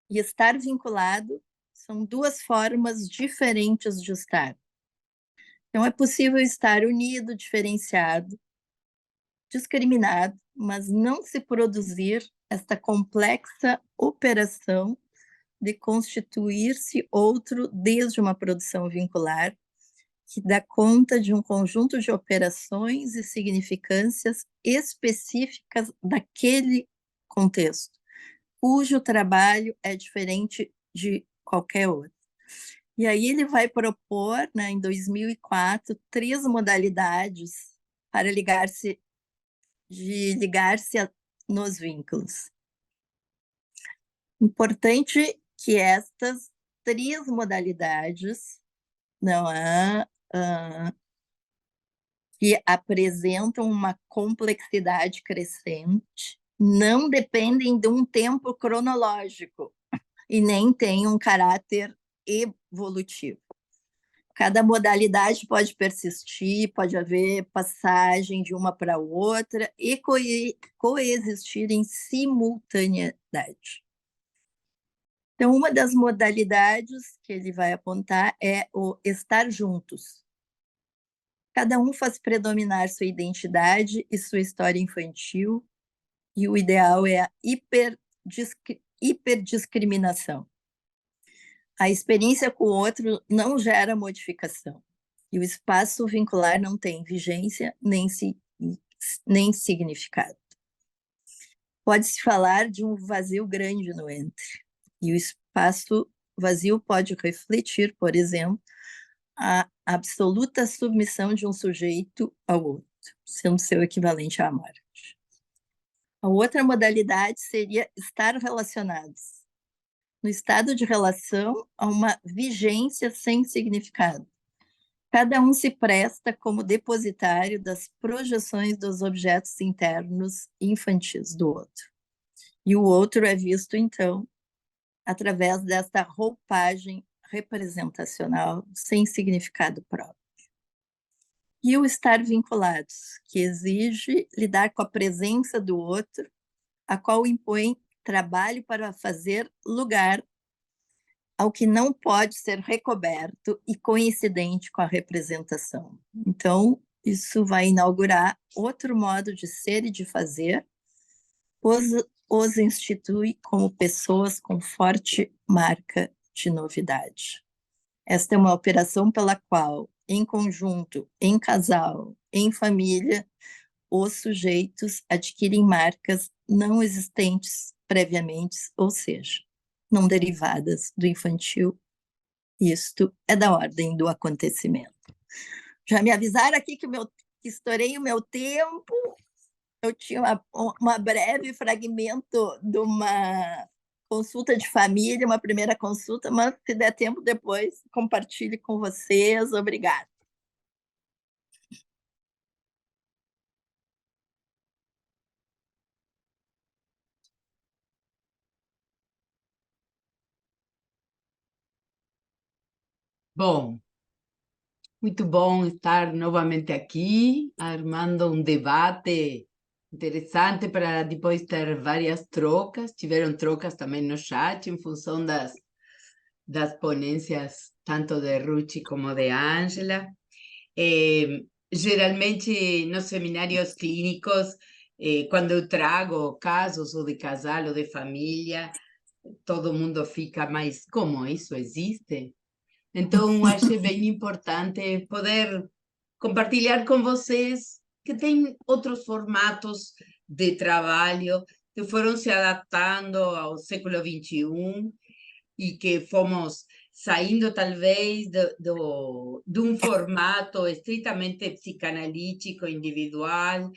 e estar vinculado são 2 formas diferentes de estar. Então, é possível estar unido, diferenciado, discriminado, mas não se produzir esta complexa operação de constituir-se outro desde uma produção vincular, que dá conta de um conjunto de operações e significâncias específicas daquele contexto, cujo trabalho é diferente de qualquer outro. E aí ele vai propor, né, em 2004, 3 modalidades para ligar-se nos vínculos. Importante que estas 3 modalidades não que apresentam uma complexidade crescente, não dependem de um tempo cronológico e nem têm um caráter evolutivo. Cada modalidade pode persistir, pode haver passagem de uma para outra e coexistir em simultaneidade. Então, uma das modalidades que ele vai apontar é o estar juntos. Cada um faz predominar sua identidade e sua história infantil, e o ideal é a hiperdiscriminação. A experiência com o outro não gera modificação, e o espaço vincular não tem vigência nem significado. Pode-se falar de um vazio grande no entre, e o espaço vazio pode refletir, por exemplo, a absoluta submissão de um sujeito ao outro, sendo seu equivalente à morte. A outra modalidade seria estar relacionados. No estado de relação, há uma vigência sem significado. Cada um se presta como depositário das projeções dos objetos internos infantis do outro. E o outro é visto, então, através desta roupagem representacional sem significado próprio. E o estar vinculados, que exige lidar com a presença do outro, a qual impõe trabalho para fazer lugar ao que não pode ser recoberto e coincidente com a representação. Então, isso vai inaugurar outro modo de ser e de fazer, os institui como pessoas com forte marca de novidade. Esta é uma operação pela qual, em conjunto, em casal, em família, os sujeitos adquirem marcas não existentes previamente, ou seja, não derivadas do infantil. Isto é da ordem do acontecimento. Já me avisaram aqui que que estourei o meu tempo. Eu tinha uma breve fragmento de uma consulta de família, uma primeira consulta, mas se der tempo depois, compartilhe com vocês. Obrigada. Bom, muito bom estar novamente aqui, armando um debate interessante para depois ter várias trocas. Tiveram trocas também no chat, em função das ponências, tanto de Ruth como de Ângela. Geralmente, nos seminários clínicos, quando eu trago casos ou de casal ou de família, todo mundo fica mais, como isso existe? Então, achei bem importante poder compartilhar com vocês que tem outros formatos de trabalho que foram se adaptando ao século XXI e que fomos saindo, talvez, de um formato estritamente psicanalítico, individual,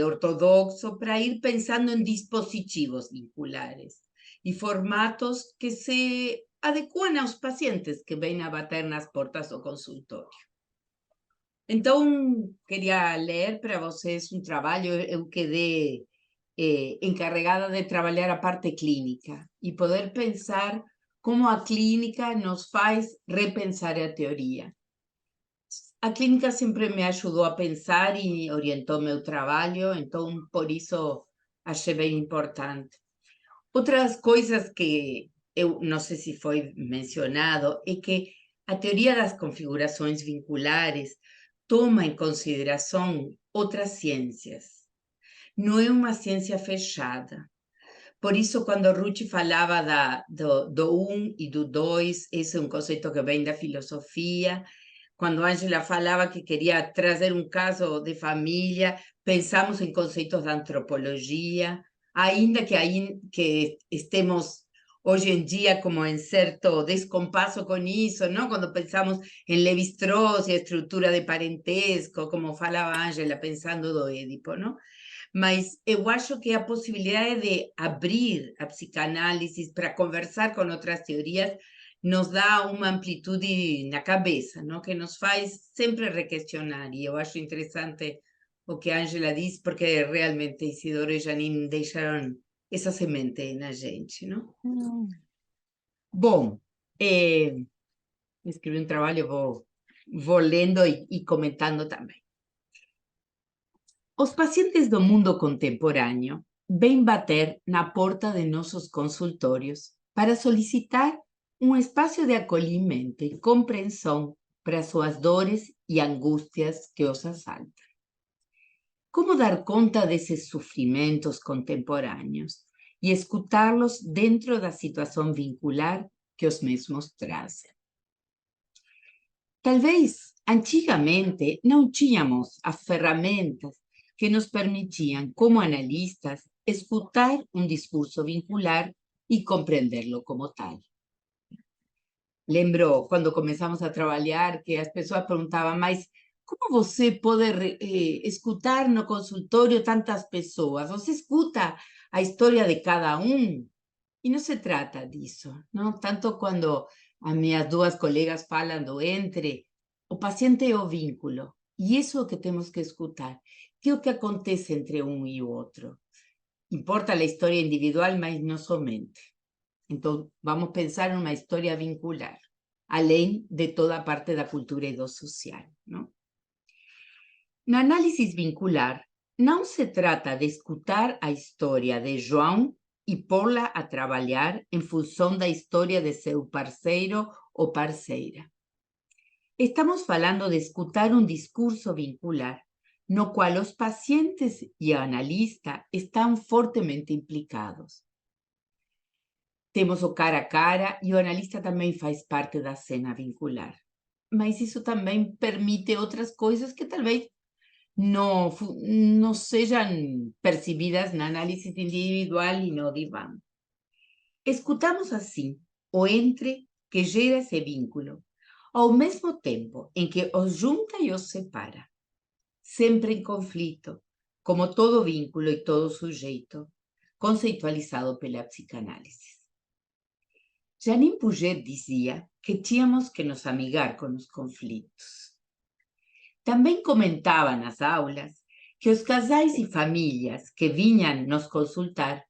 ortodoxo, para ir pensando em dispositivos vinculares e formatos que se adequam aos pacientes que vêm a bater nas portas do consultório. Então, queria ler para vocês um trabalho. Eu quedei encarregada de trabalhar a parte clínica e poder pensar como a clínica nos faz repensar a teoria. A clínica sempre me ajudou a pensar e orientou meu trabalho, então por isso achei bem importante. Outras coisas que eu não sei se foi mencionado é que a teoria das configurações vinculares toma em consideração outras ciências. Não é uma ciência fechada. Por isso, quando Ruth falava do um e do dois, esse é um conceito que vem da filosofia. Quando Ângela falava que queria trazer um caso de família, pensamos em conceitos da antropologia, ainda que estemos hoje em dia como em certo descompasso com isso, não? Quando pensamos em Lévi-Strauss e a estrutura de parentesco, como falava Ângela, pensando do Édipo, não? Mas eu acho que a possibilidade de abrir a psicanálise para conversar com outras teorias nos dá uma amplitude na cabeça, não? Que nos faz sempre requestionar. E eu acho interessante o que a Ângela diz, porque realmente Isidoro e Janine deixaram essa semente na gente, não? Bom, escrevi um trabalho, vou lendo e comentando também. Os pacientes do mundo contemporâneo vêm bater na porta de nossos consultórios para solicitar um espaço de acolhimento e compreensão para suas dores e angústias que os assaltam. Como dar conta desses sofrimentos contemporâneos e escutá-los dentro da situação vincular que os mesmos trazem? Talvez, antigamente, não tínhamos as ferramentas que nos permitiam, como analistas, escutar um discurso vincular e compreendê-lo como tal. Lembro, quando começamos a trabalhar, que as pessoas perguntavam, mas como você pode escutar no consultório tantas pessoas? Você escuta a história de cada um? E não se trata disso, não? Tanto quando as minhas duas colegas falam do entre, o paciente é o vínculo. E isso é o que temos que escutar. Que é o que acontece entre um e o outro? Importa a história individual, mas não somente. Então, vamos pensar numa história vincular, além de toda a parte da cultura e do social, não? Na análise vincular, não se trata de escutar a história de João e pô-la a trabalhar em função da história de seu parceiro ou parceira. Estamos falando de escutar um discurso vincular, no qual os pacientes e o analista estão fortemente implicados. Temos o cara a cara e o analista também faz parte da cena vincular. Mas isso também permite outras coisas que talvez não sejam percebidas na análise individual e no divã. Escutamos assim o entre que gera esse vínculo, ao mesmo tempo em que os junta e os separa, sempre em conflito, como todo vínculo e todo sujeito, conceitualizado pela psicanálise. Janine Puget dizia que tínhamos que nos amigar com os conflitos. Também comentava nas aulas que os casais e famílias que vinham nos consultar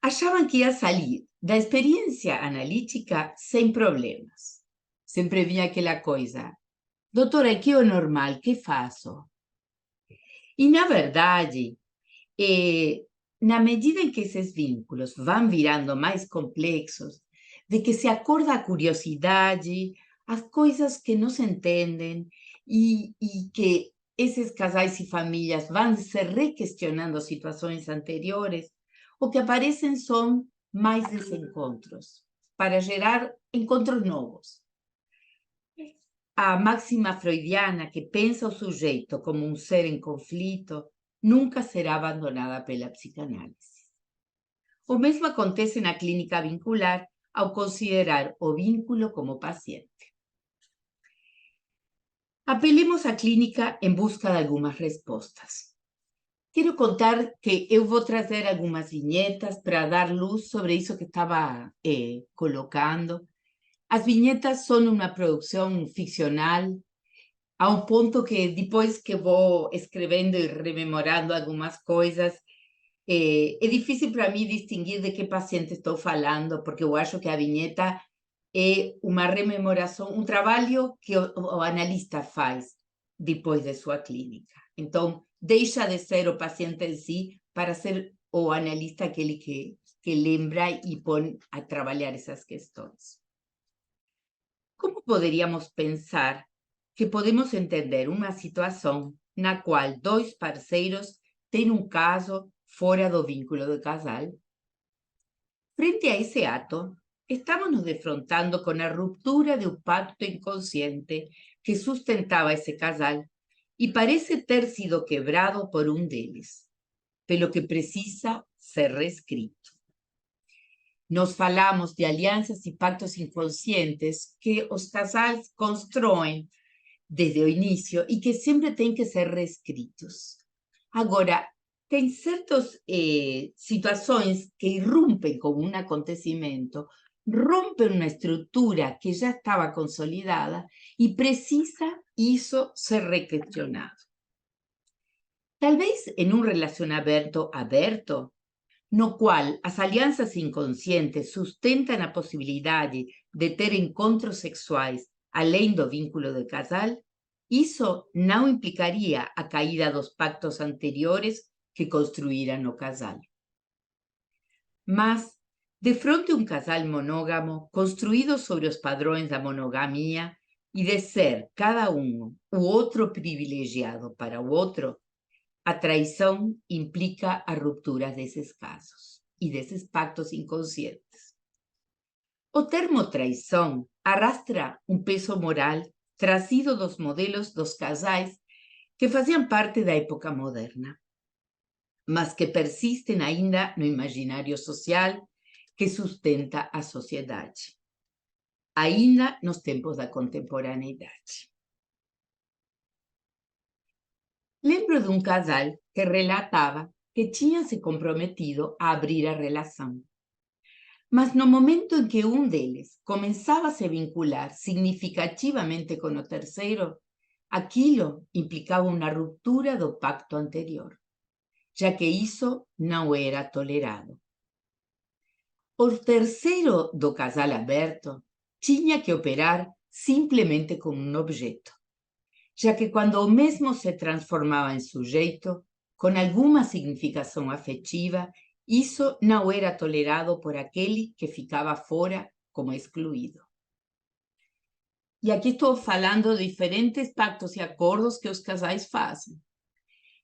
achavam que ia sair da experiência analítica sem problemas. Sempre vinha aquela coisa: doutora, que é o normal, que faço? E, na verdade, na medida em que esses vínculos vão virando mais complexos, de que se acorda a curiosidade, as coisas que não se entendem, e que esses casais e famílias vão se requestionando situações anteriores, o que aparecem são mais desencontros, para gerar encontros novos. A máxima freudiana que pensa o sujeito como um ser em conflito nunca será abandonada pela psicanálise. O mesmo acontece na clínica vincular ao considerar o vínculo como paciente. Apelemos à clínica em busca de algumas respostas. Quero contar que eu vou trazer algumas vinhetas para dar luz sobre isso que estava colocando. As vinhetas são uma produção ficcional, a um ponto que depois que vou escrevendo e rememorando algumas coisas, é difícil para mim distinguir de que paciente estou falando, porque eu acho que a vinheta é uma rememoração, um trabalho que o analista faz depois de sua clínica. Então, deixa de ser o paciente em si para ser o analista aquele que lembra e põe a trabalhar essas questões. Como poderíamos pensar que podemos entender uma situação na qual dois parceiros têm um caso fora do vínculo de casal? Frente a esse ato, estamos nos defrontando com a ruptura de um pacto inconsciente que sustentava esse casal e parece ter sido quebrado por um deles, pelo que precisa ser reescrito. Nós falamos de alianças e pactos inconscientes que os casais constroem desde o início e que sempre têm que ser reescritos. Agora, tem certas situações que irrompem com um acontecimento, rompem uma estrutura que já estava consolidada e precisa isso ser requestionado. Talvez em um relacionamento aberto, no qual as alianças inconscientes sustentam a possibilidade de ter encontros sexuais além do vínculo de casal, isso não implicaria a caída dos pactos anteriores que construíram o casal. Mas, de frente a um casal monógamo construído sobre os padrões da monogamia e de ser cada um o outro privilegiado para o outro, a traição implica a ruptura desses casos e desses pactos inconscientes. O termo traição arrastra um peso moral trazido dos modelos dos casais que faziam parte da época moderna, mas que persistem ainda no imaginário social que sustenta a sociedade, ainda nos tempos da contemporaneidade. Lembro de um casal que relatava que tinha se comprometido a abrir a relação. Mas no momento em que um deles começava a se vincular significativamente com o terceiro, aquilo implicava uma ruptura do pacto anterior, já que isso não era tolerado. O terceiro do casal aberto tinha que operar simplesmente como um objeto, já que quando o mesmo se transformava em sujeito, com alguma significação afetiva, isso não era tolerado por aquele que ficava fora como excluído. E aqui estou falando de diferentes pactos e acordos que os casais fazem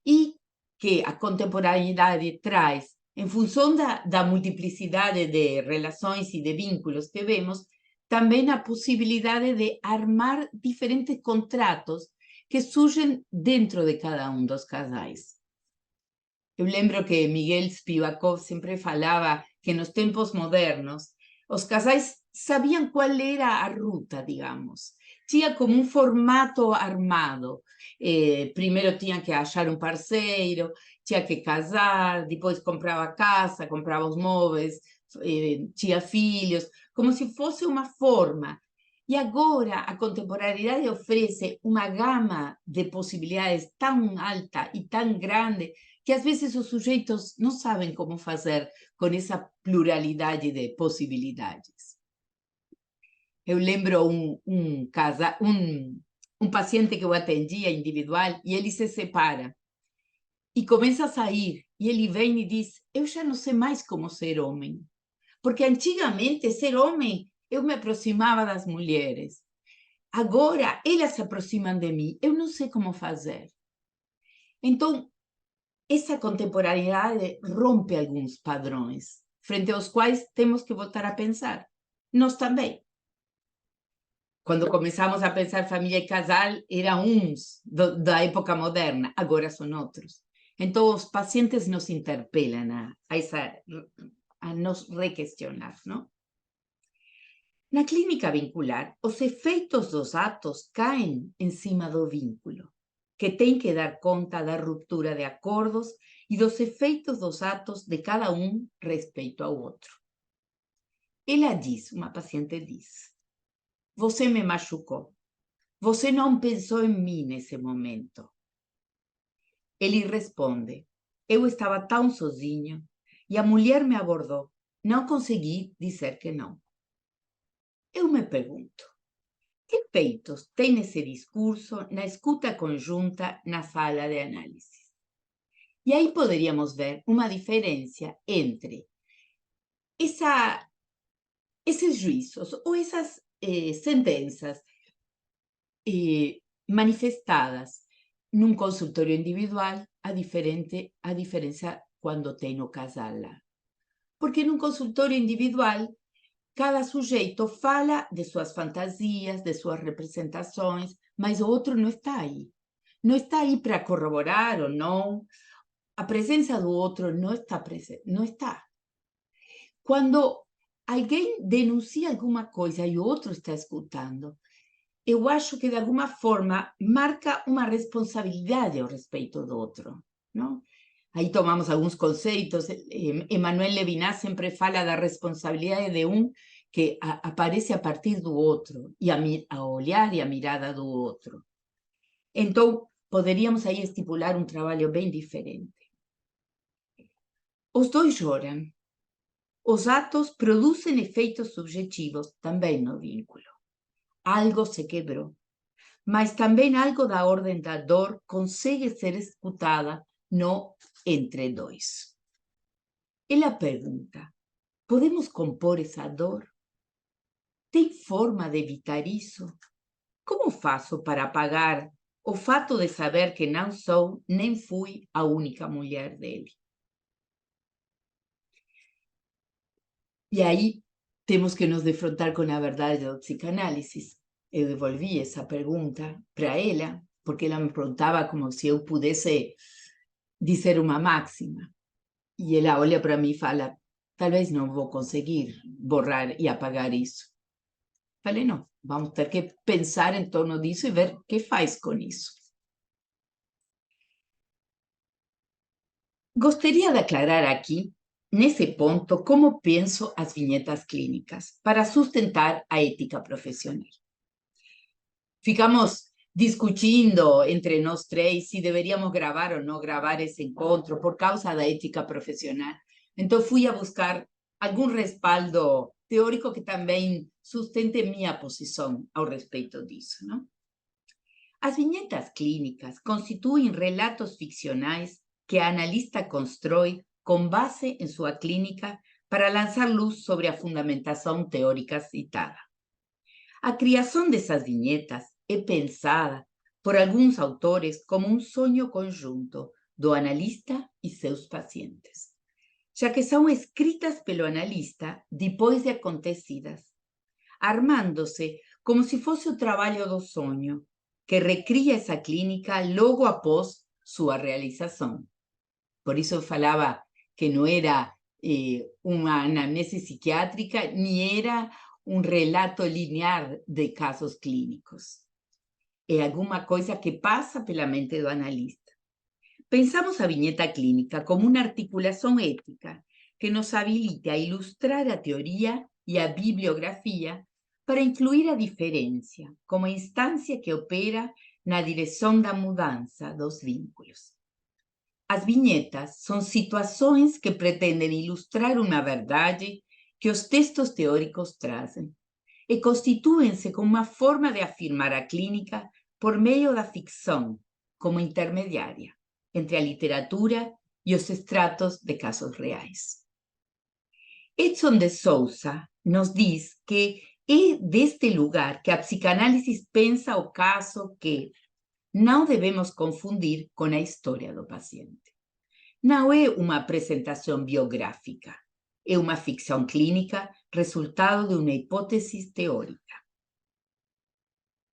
e que a contemporaneidade traz, em função da multiplicidade de relações e de vínculos que vemos, também a possibilidade de armar diferentes contratos que surgem dentro de cada um dos casais. Eu lembro que Miguel Spivakov sempre falava que nos tempos modernos os casais sabiam qual era a ruta, digamos. tinha como um formato armado. Primeiro tinha que achar um parceiro, tinha que casar, depois comprava casa, comprava os móveis, tinha filhos, como se fosse uma forma. E agora a contemporaneidade oferece uma gama de possibilidades tão alta e tão grande que às vezes os sujeitos não sabem como fazer com essa pluralidade de possibilidades. Eu lembro um paciente que eu atendia individual e ele se separa e começa a sair e ele vem e diz: eu já não sei mais como ser homem, porque antigamente ser homem eu me aproximava das mulheres, agora elas se aproximam de mim, eu não sei como fazer. Então, essa contemporaneidade rompe alguns padrões, frente aos quais temos que voltar a pensar. Nós também. Quando começamos a pensar família e casal, eram uns da época moderna, agora são outros. Então, os pacientes nos interpelam a nos requestionar, não? Na clínica vincular, os efeitos dos atos caem em cima do vínculo, que tem que dar conta da ruptura de acordos e dos efeitos dos atos de cada um respeito ao outro. Ela diz, uma paciente diz: você me machucou, você não pensou em mim nesse momento. Ele responde: eu estava tão sozinho e a mulher me abordou, não consegui dizer que não. Eu me pergunto, que efeitos tem esse discurso na escuta conjunta na sala de análise? E aí poderíamos ver uma diferença entre esses juízos ou essas sentenças manifestadas num consultório individual, a diferença quando tem no casal lá. Porque num consultório individual, cada sujeito fala de suas fantasias, de suas representações, mas o outro não está aí. Não está aí para corroborar ou não. A presença do outro não está presente, não está. Quando alguém denuncia alguma coisa e o outro está escutando, eu acho que de alguma forma marca uma responsabilidade ao respeito do outro, não? Aí tomamos alguns conceitos. Emmanuel Levinas sempre fala da responsabilidade de um que aparece a partir do outro, e a olhar e a mirada do outro. Então, poderíamos aí estipular um trabalho bem diferente. Os dois choram. Os atos produzem efeitos subjetivos também no vínculo. Algo se quebrou, mas também algo da ordem da dor consegue ser escutada no entre dois. Ela pergunta: podemos compor essa dor? Tem forma de evitar isso? Como faço para apagar o fato de saber que não sou nem fui a única mulher dele? E aí temos que nos defrontar com a verdade da psicanálise. Eu devolvi essa pergunta para ela, porque ela me perguntava como se eu pudesse dizer uma máxima. E ela olha para mim e fala: talvez não vou conseguir borrar e apagar isso. Falei: não, vamos ter que pensar em torno disso e ver o que faz com isso. Gostaria de aclarar aqui, nesse ponto, como penso as vinhetas clínicas para sustentar a ética profissional. Ficamos discutindo entre nós três se deveríamos gravar ou não gravar esse encontro por causa da ética profissional. Então, fui a buscar algum respaldo teórico que também sustente minha posição ao respeito disso, não? As vinhetas clínicas constituem relatos ficcionais que a analista constrói com base em sua clínica para lançar luz sobre a fundamentação teórica citada. A criação dessas vinhetas é pensada por alguns autores como um sonho conjunto do analista e seus pacientes, já que são escritas pelo analista depois de acontecidas, armando-se como se fosse o trabalho do sonho, que recria essa clínica logo após sua realização. Por isso eu falava que não era uma anamnese psiquiátrica, nem era um relato linear de casos clínicos. É alguma coisa que passa pela mente do analista. Pensamos a vinheta clínica como uma articulação ética que nos habilite a ilustrar a teoria e a bibliografia para incluir a diferença como instância que opera na direção da mudança dos vínculos. As vinhetas são situações que pretendem ilustrar uma verdade que os textos teóricos trazem e constituem-se como uma forma de afirmar a clínica por meio da ficção como intermediária entre a literatura e os extratos de casos reais. Edson de Souza nos diz que é deste lugar que a psicanálise pensa o caso que não devemos confundir com a história do paciente. Não é uma apresentação biográfica, é uma ficção clínica resultado de uma hipótese teórica.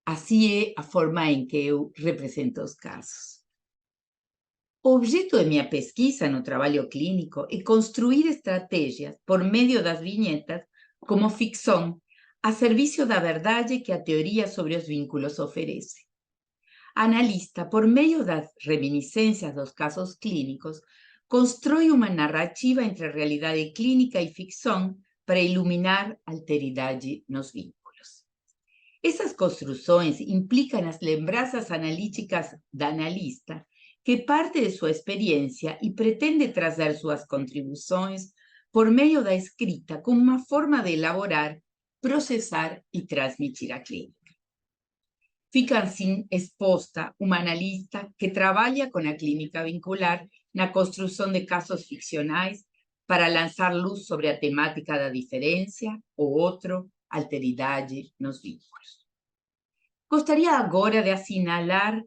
Assim é a forma em que eu represento os casos. O objeto de minha pesquisa no trabalho clínico é construir estratégias por meio das vinhetas como ficção a serviço da verdade que a teoria sobre os vínculos oferece. A analista, por meio das reminiscências dos casos clínicos, constrói uma narrativa entre realidade clínica e ficção para iluminar a alteridade nos vínculos. Essas construções implicam as lembranças analíticas da analista, que parte de sua experiência e pretende trazer suas contribuições por meio da escrita como uma forma de elaborar, processar e transmitir a clínica. Fica assim exposta uma analista que trabalha com a clínica vincular na construção de casos ficcionais para lançar luz sobre a temática da diferença, o outro, alteridade nos vínculos. Gostaria agora de assinalar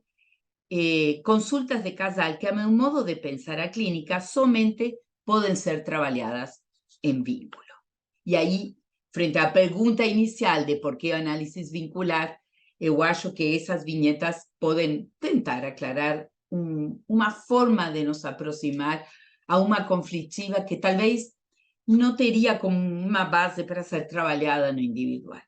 consultas de casal que, a meu modo de pensar a clínica, somente podem ser trabalhadas em vínculo. E aí, frente à pergunta inicial de por que a análise vincular, eu acho que essas vinhetas podem tentar aclarar uma forma de nos aproximar a uma conflitiva que talvez não teria como uma base para ser trabalhada no individual.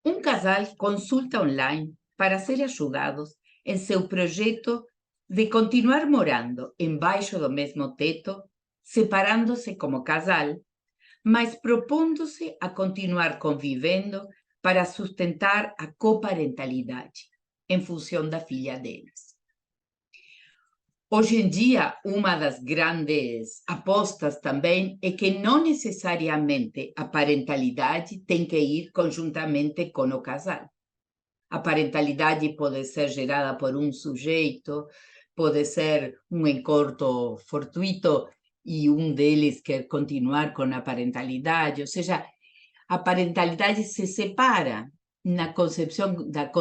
Um casal consulta online para ser ajudados em seu projeto de continuar morando embaixo do mesmo teto, separando-se como casal, mas propondo-se a continuar convivendo para sustentar a coparentalidade, em função da filha deles. Hoje em dia, uma das grandes apostas também é que não necessariamente a parentalidade tem que ir conjuntamente com o casal. A parentalidade pode ser gerada por um sujeito, pode ser um encontro fortuito e um deles quer continuar com a parentalidade, ou seja, a parentalidade se separa na concepção da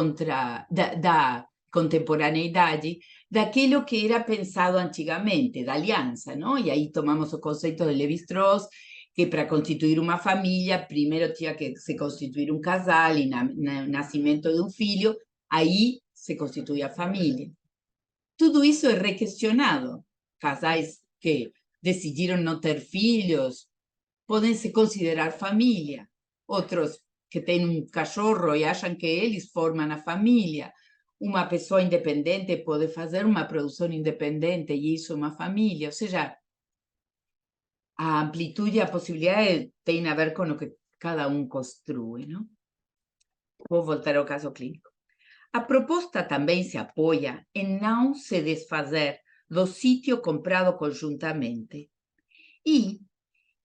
contemporaneidade daquilo que era pensado antigamente, da aliança, não? E aí tomamos o conceito de Lévi-Strauss, que para constituir uma família, primeiro tinha que se constituir um casal, e no nascimento de um filho, aí se constitui a família. Tudo isso é requestionado. Casais que decidiram não ter filhos podem se considerar família. Outros que têm um cachorro e acham que eles formam a família. Uma pessoa independente pode fazer uma produção independente e isso é uma família. Ou seja, a amplitude e a possibilidade tem a ver com o que cada um construi, não? Vou voltar ao caso clínico. A proposta também se apoia em não se desfazer do sítio comprado conjuntamente e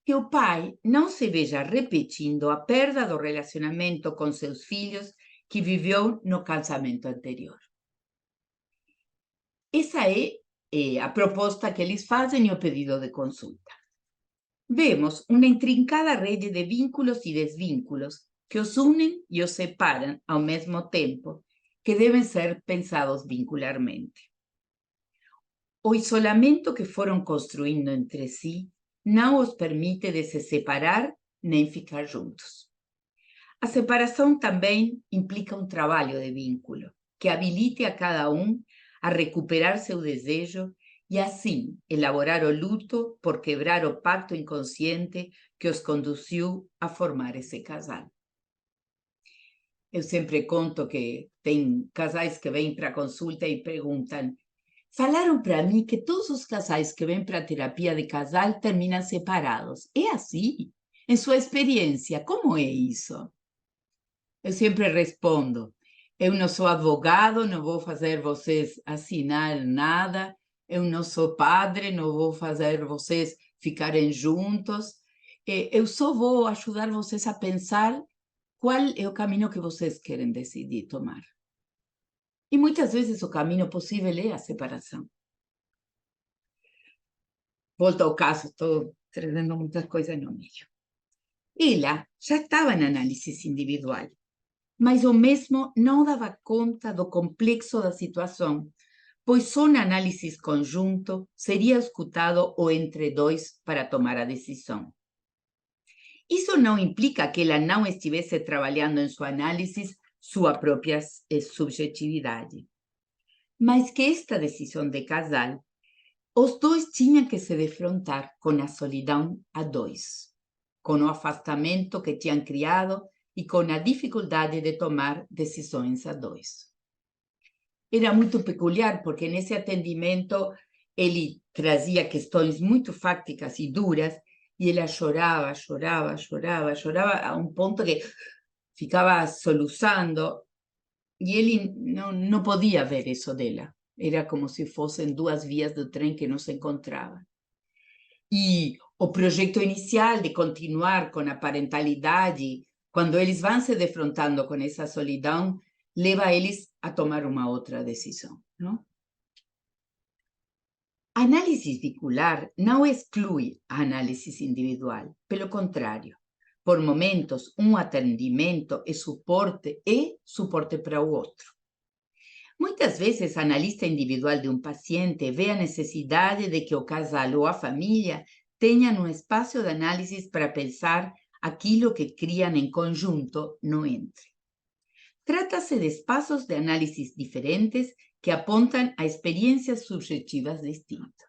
que o pai não se veja repetindo a perda do relacionamento com seus filhos que viveu no casamento anterior. Essa é a proposta que eles fazem e o pedido de consulta. Vemos uma intrincada rede de vínculos e desvínculos que os unem e os separam ao mesmo tempo, que devem ser pensados vincularmente. O isolamento que foram construindo entre si não os permite de se separar nem ficar juntos. A separação também implica um trabalho de vínculo, que habilite a cada um a recuperar seu desejo e assim elaborar o luto por quebrar o pacto inconsciente que os conduziu a formar esse casal. Eu sempre conto que tem casais que vêm para consulta e perguntam: falaram para mim que todos os casais que vêm para terapia de casal terminam separados. É assim? Em sua experiência, como é isso? Eu sempre respondo: eu não sou advogado, não vou fazer vocês assinar nada, eu não sou padre, não vou fazer vocês ficarem juntos, eu só vou ajudar vocês a pensar qual é o caminho que vocês querem decidir tomar. E muitas vezes o caminho possível é a separação. Volto ao caso, estou trazendo muitas coisas no meio. Ela já estava na análise individual, mas o mesmo não dava conta do complexo da situação, pois só na análise conjunto seria escutado o entre dois para tomar a decisão. Isso não implica que ela não estivesse trabalhando em sua análise sua própria subjetividade, mas que esta decisão de casal, os dois tinham que se defrontar com a solidão a dois, com o afastamento que tinham criado e com a dificuldade de tomar decisões a dois. Era muito peculiar, porque nesse atendimento ele trazia questões muito fácticas e duras, e ela chorava a um ponto que ficava soluçando, e ele não podia ver isso dela. Era como se fossem duas vias do trem que não se encontravam. E o projeto inicial de continuar com a parentalidade, quando eles vão se defrontando com essa solidão, leva eles a tomar uma outra decisão, não? A análise vincular não exclui a análise individual, pelo contrário. Por momentos, um atendimento é suporte para o outro. Muitas vezes, a analista individual de um paciente vê a necessidade de que o casal ou a família tenham um espaço de análise para pensar aquilo que criam em conjunto no entre. Trata-se de espaços de análise diferentes que apontam a experiências subjetivas distintas.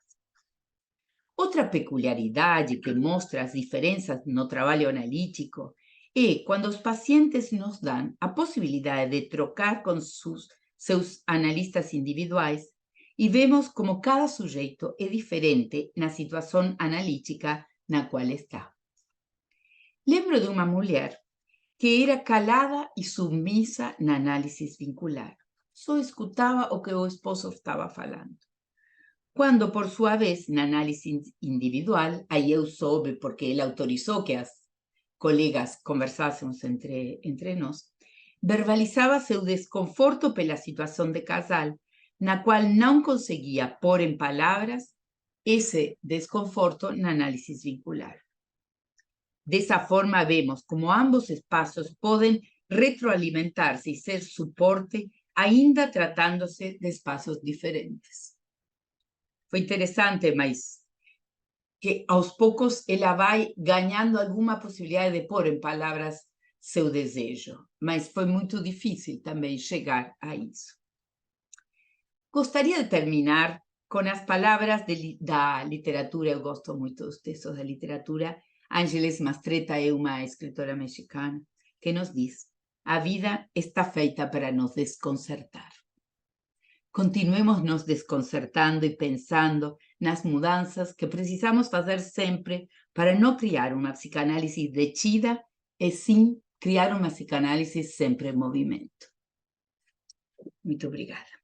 Outra peculiaridade que mostra as diferenças no trabalho analítico é quando os pacientes nos dão a possibilidade de trocar com seus analistas individuais e vemos como cada sujeito é diferente na situação analítica na qual está. Lembro de uma mulher que era calada e submissa na análise vincular. Só escutava o que o esposo estava falando. Quando, por sua vez, na análise individual, aí eu soube, porque ele autorizou que as colegas conversássemos entre nós, verbalizava seu desconforto pela situação de casal, na qual não conseguia pôr em palavras esse desconforto na análise vincular. Dessa forma, vemos como ambos espaços podem retroalimentar-se e ser suporte, ainda tratando-se de espaços diferentes. Foi interessante, mas que aos poucos ela vai ganhando alguma possibilidade de pôr em palavras seu desejo, mas foi muito difícil também chegar a isso. Gostaria de terminar com as palavras da literatura, eu gosto muito dos textos da literatura. Ángeles Mastretta é uma escritora mexicana que nos diz: a vida está feita para nos desconcertar. Continuemos nos desconcertando e pensando nas mudanças que precisamos fazer sempre para não criar uma psicanálise detida e sim criar uma psicanálise sempre em movimento. Muito obrigada.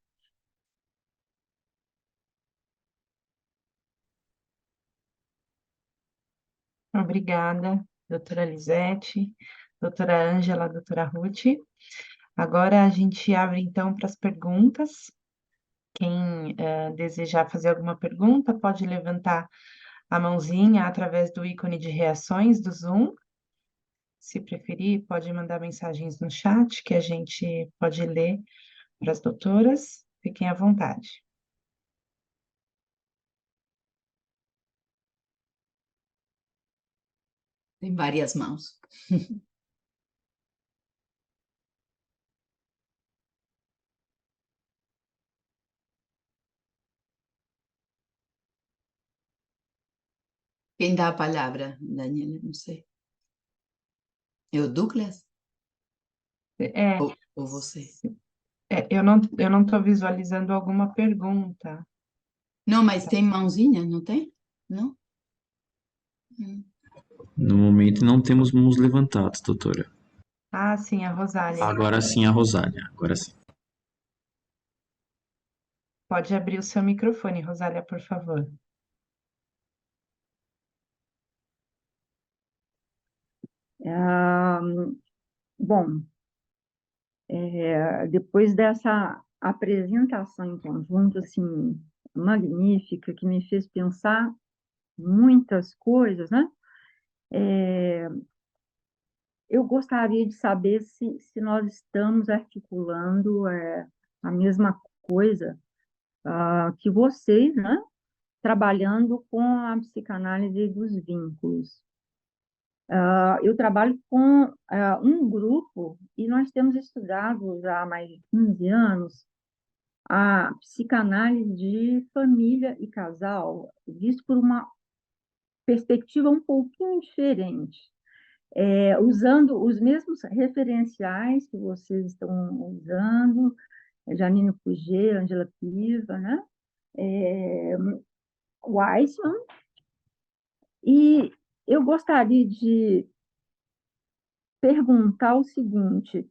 Obrigada, doutora Lisete, doutora Ângela, doutora Ruth. Agora a gente abre então para as perguntas. Quem desejar fazer alguma pergunta pode levantar a mãozinha através do ícone de reações do Zoom. Se preferir, pode mandar mensagens no chat que a gente pode ler para as doutoras. Fiquem à vontade. Tem várias mãos. Quem dá a palavra, Daniela? Não sei. É o Douglas É, ou você? eu não estou visualizando alguma pergunta. Não, mas tem mãozinha, não tem? Não? No momento não temos mãos levantadas, doutora. Ah, sim, a Rosália. Agora sim a Rosália, agora sim. Pode abrir o seu microfone, Rosália, por favor. Ah, bom, depois dessa apresentação em conjunto, assim, magnífica, que me fez pensar muitas coisas, né? Eu gostaria de saber se nós estamos articulando a mesma coisa que vocês, né? Trabalhando com a psicanálise dos vínculos. Eu trabalho com um grupo e nós temos estudado já há mais de 15 anos a psicanálise de família e casal, visto por uma perspectiva um pouquinho diferente, usando os mesmos referenciais que vocês estão usando, Janine Puget, Angela Piva, né? Weissman, e eu gostaria de perguntar o seguinte: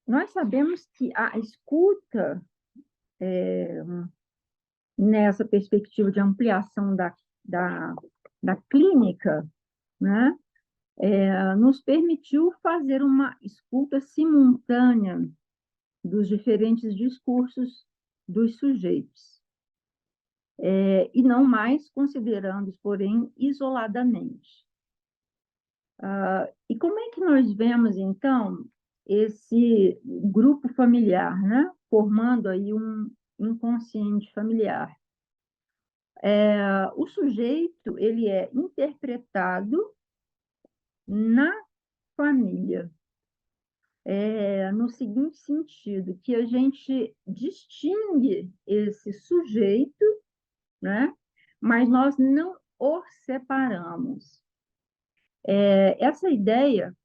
nós sabemos que a escuta, nessa perspectiva de ampliação da clínica, né, nos permitiu fazer uma escuta simultânea dos diferentes discursos dos sujeitos, e não mais considerando-os, porém, isoladamente. E como é que nós vemos, então, esse grupo familiar, né? Formando aí um inconsciente familiar? O sujeito, ele é interpretado na família, no seguinte sentido, que a gente distingue esse sujeito, né? Mas nós não o separamos. Essa ideia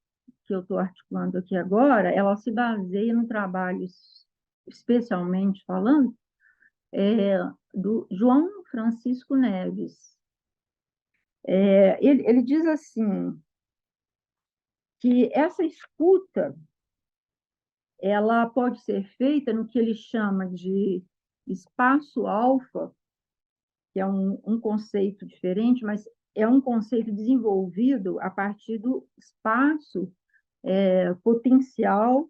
que eu estou articulando aqui agora, ela se baseia no trabalho, especialmente falando, do João Francisco Neves. Ele diz assim, que essa escuta, ela pode ser feita no que ele chama de espaço alfa, que é um conceito diferente, mas é um conceito desenvolvido a partir do espaço potencial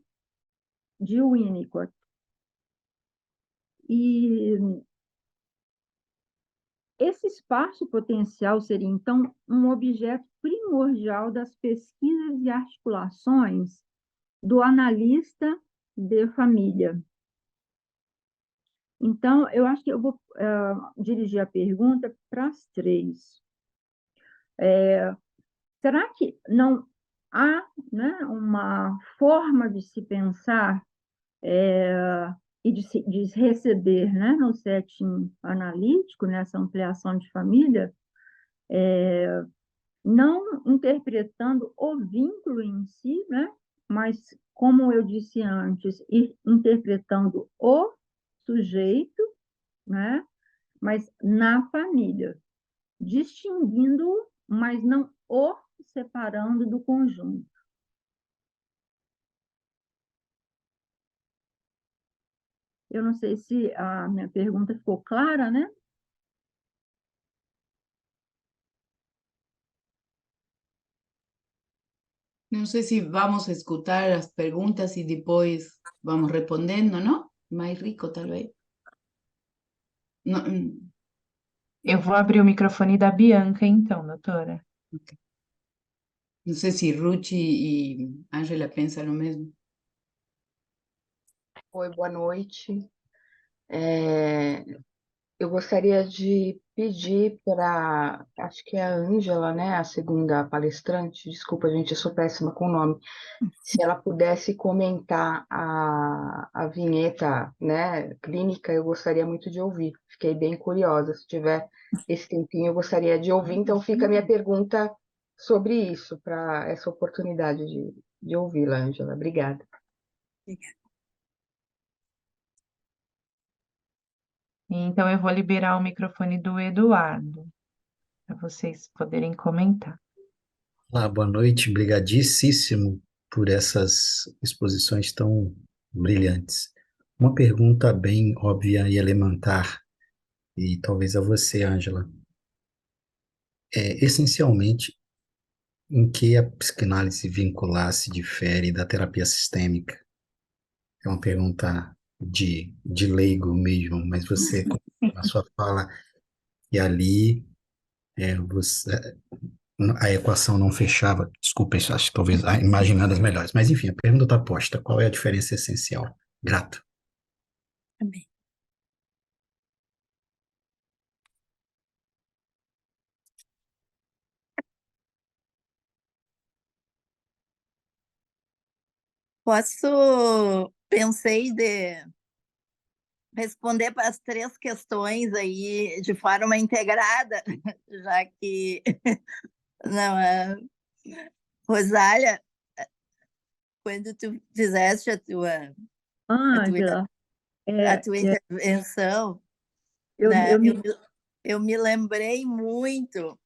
de Winnicott. E esse espaço potencial seria, então, um objeto primordial das pesquisas e articulações do analista de família. Então, eu acho que eu vou dirigir a pergunta para as três. Será que não há, né, uma forma de se pensar e de receber, né, no setting analítico, nessa ampliação de família, não interpretando o vínculo em si, né, mas, como eu disse antes, interpretando o sujeito, né, mas na família, distinguindo, mas não o separando do conjunto. Eu não sei se a minha pergunta ficou clara, né? Não sei se vamos escutar as perguntas e depois vamos respondendo, não? Mais rico, talvez. Não, Eu vou abrir o microfone da Bianca, então, doutora. okay. Não sei se Ruth e Ângela pensam o mesmo. Oi, boa noite. Eu gostaria de pedir para, acho que é a Ângela, né, a segunda palestrante, desculpa, gente, eu sou péssima com o nome, se ela pudesse comentar a vinheta, né, clínica, eu gostaria muito de ouvir. Fiquei bem curiosa. Se tiver esse tempinho, eu gostaria de ouvir. Então, fica a minha pergunta sobre isso, para essa oportunidade de ouvi-la, Ângela. Obrigada. Então, eu vou liberar o microfone do Eduardo, para vocês poderem comentar. Olá, boa noite, brigadíssimo por essas exposições tão brilhantes. Uma pergunta bem óbvia e elementar, e talvez a você, Ângela. Essencialmente, em que a psicanálise vincular se difere da terapia sistêmica? É uma pergunta de leigo mesmo, mas você, na sua fala, e ali, você, a equação não fechava. Desculpa, isso acho que talvez imaginando as melhores. Mas, enfim, a pergunta está posta. Qual é a diferença essencial? Grato. Também. Pensei de responder para as 3 questões aí de forma integrada, já que não, Rosália, quando tu fizeste a tua Ângela, intervenção, eu, né, eu me eu me lembrei muito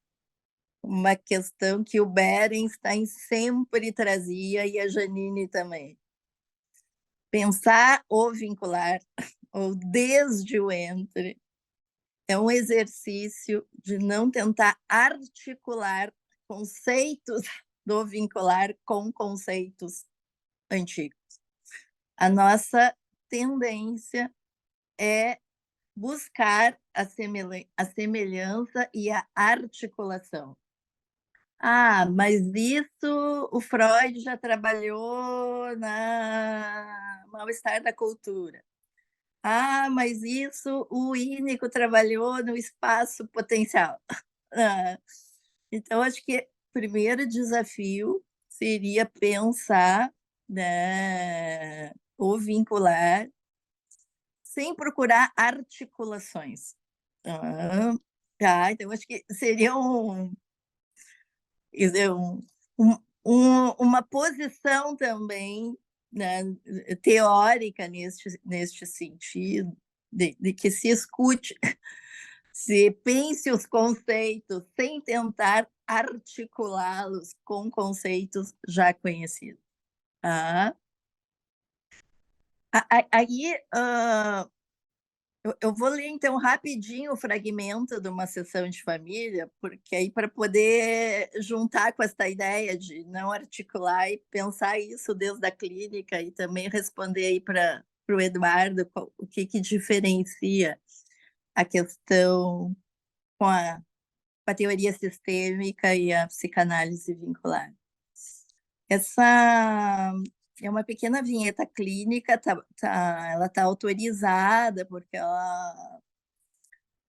uma questão que o Berenstein sempre trazia e a Janine também. Pensar ou vincular, ou desde o entre, é um exercício de não tentar articular conceitos do vincular com conceitos antigos. A nossa tendência é buscar a semelhança e a articulação. Mas isso o Freud já trabalhou na mal-estar da cultura. Mas isso o Winnicott trabalhou no espaço potencial. Então, acho que o primeiro desafio seria pensar, né, ou vincular, sem procurar articulações. Então, acho que seria uma posição também, né, teórica neste sentido, de que se escute, se pense os conceitos sem tentar articulá-los com conceitos já conhecidos. Aí, eu vou ler, então, rapidinho o fragmento de uma sessão de família, porque aí para poder juntar com essa ideia de não articular e pensar isso desde a clínica e também responder aí para o Eduardo o que diferencia a questão com a teoria sistêmica e a psicanálise vincular. Essa é uma pequena vinheta clínica, ela está autorizada, porque ela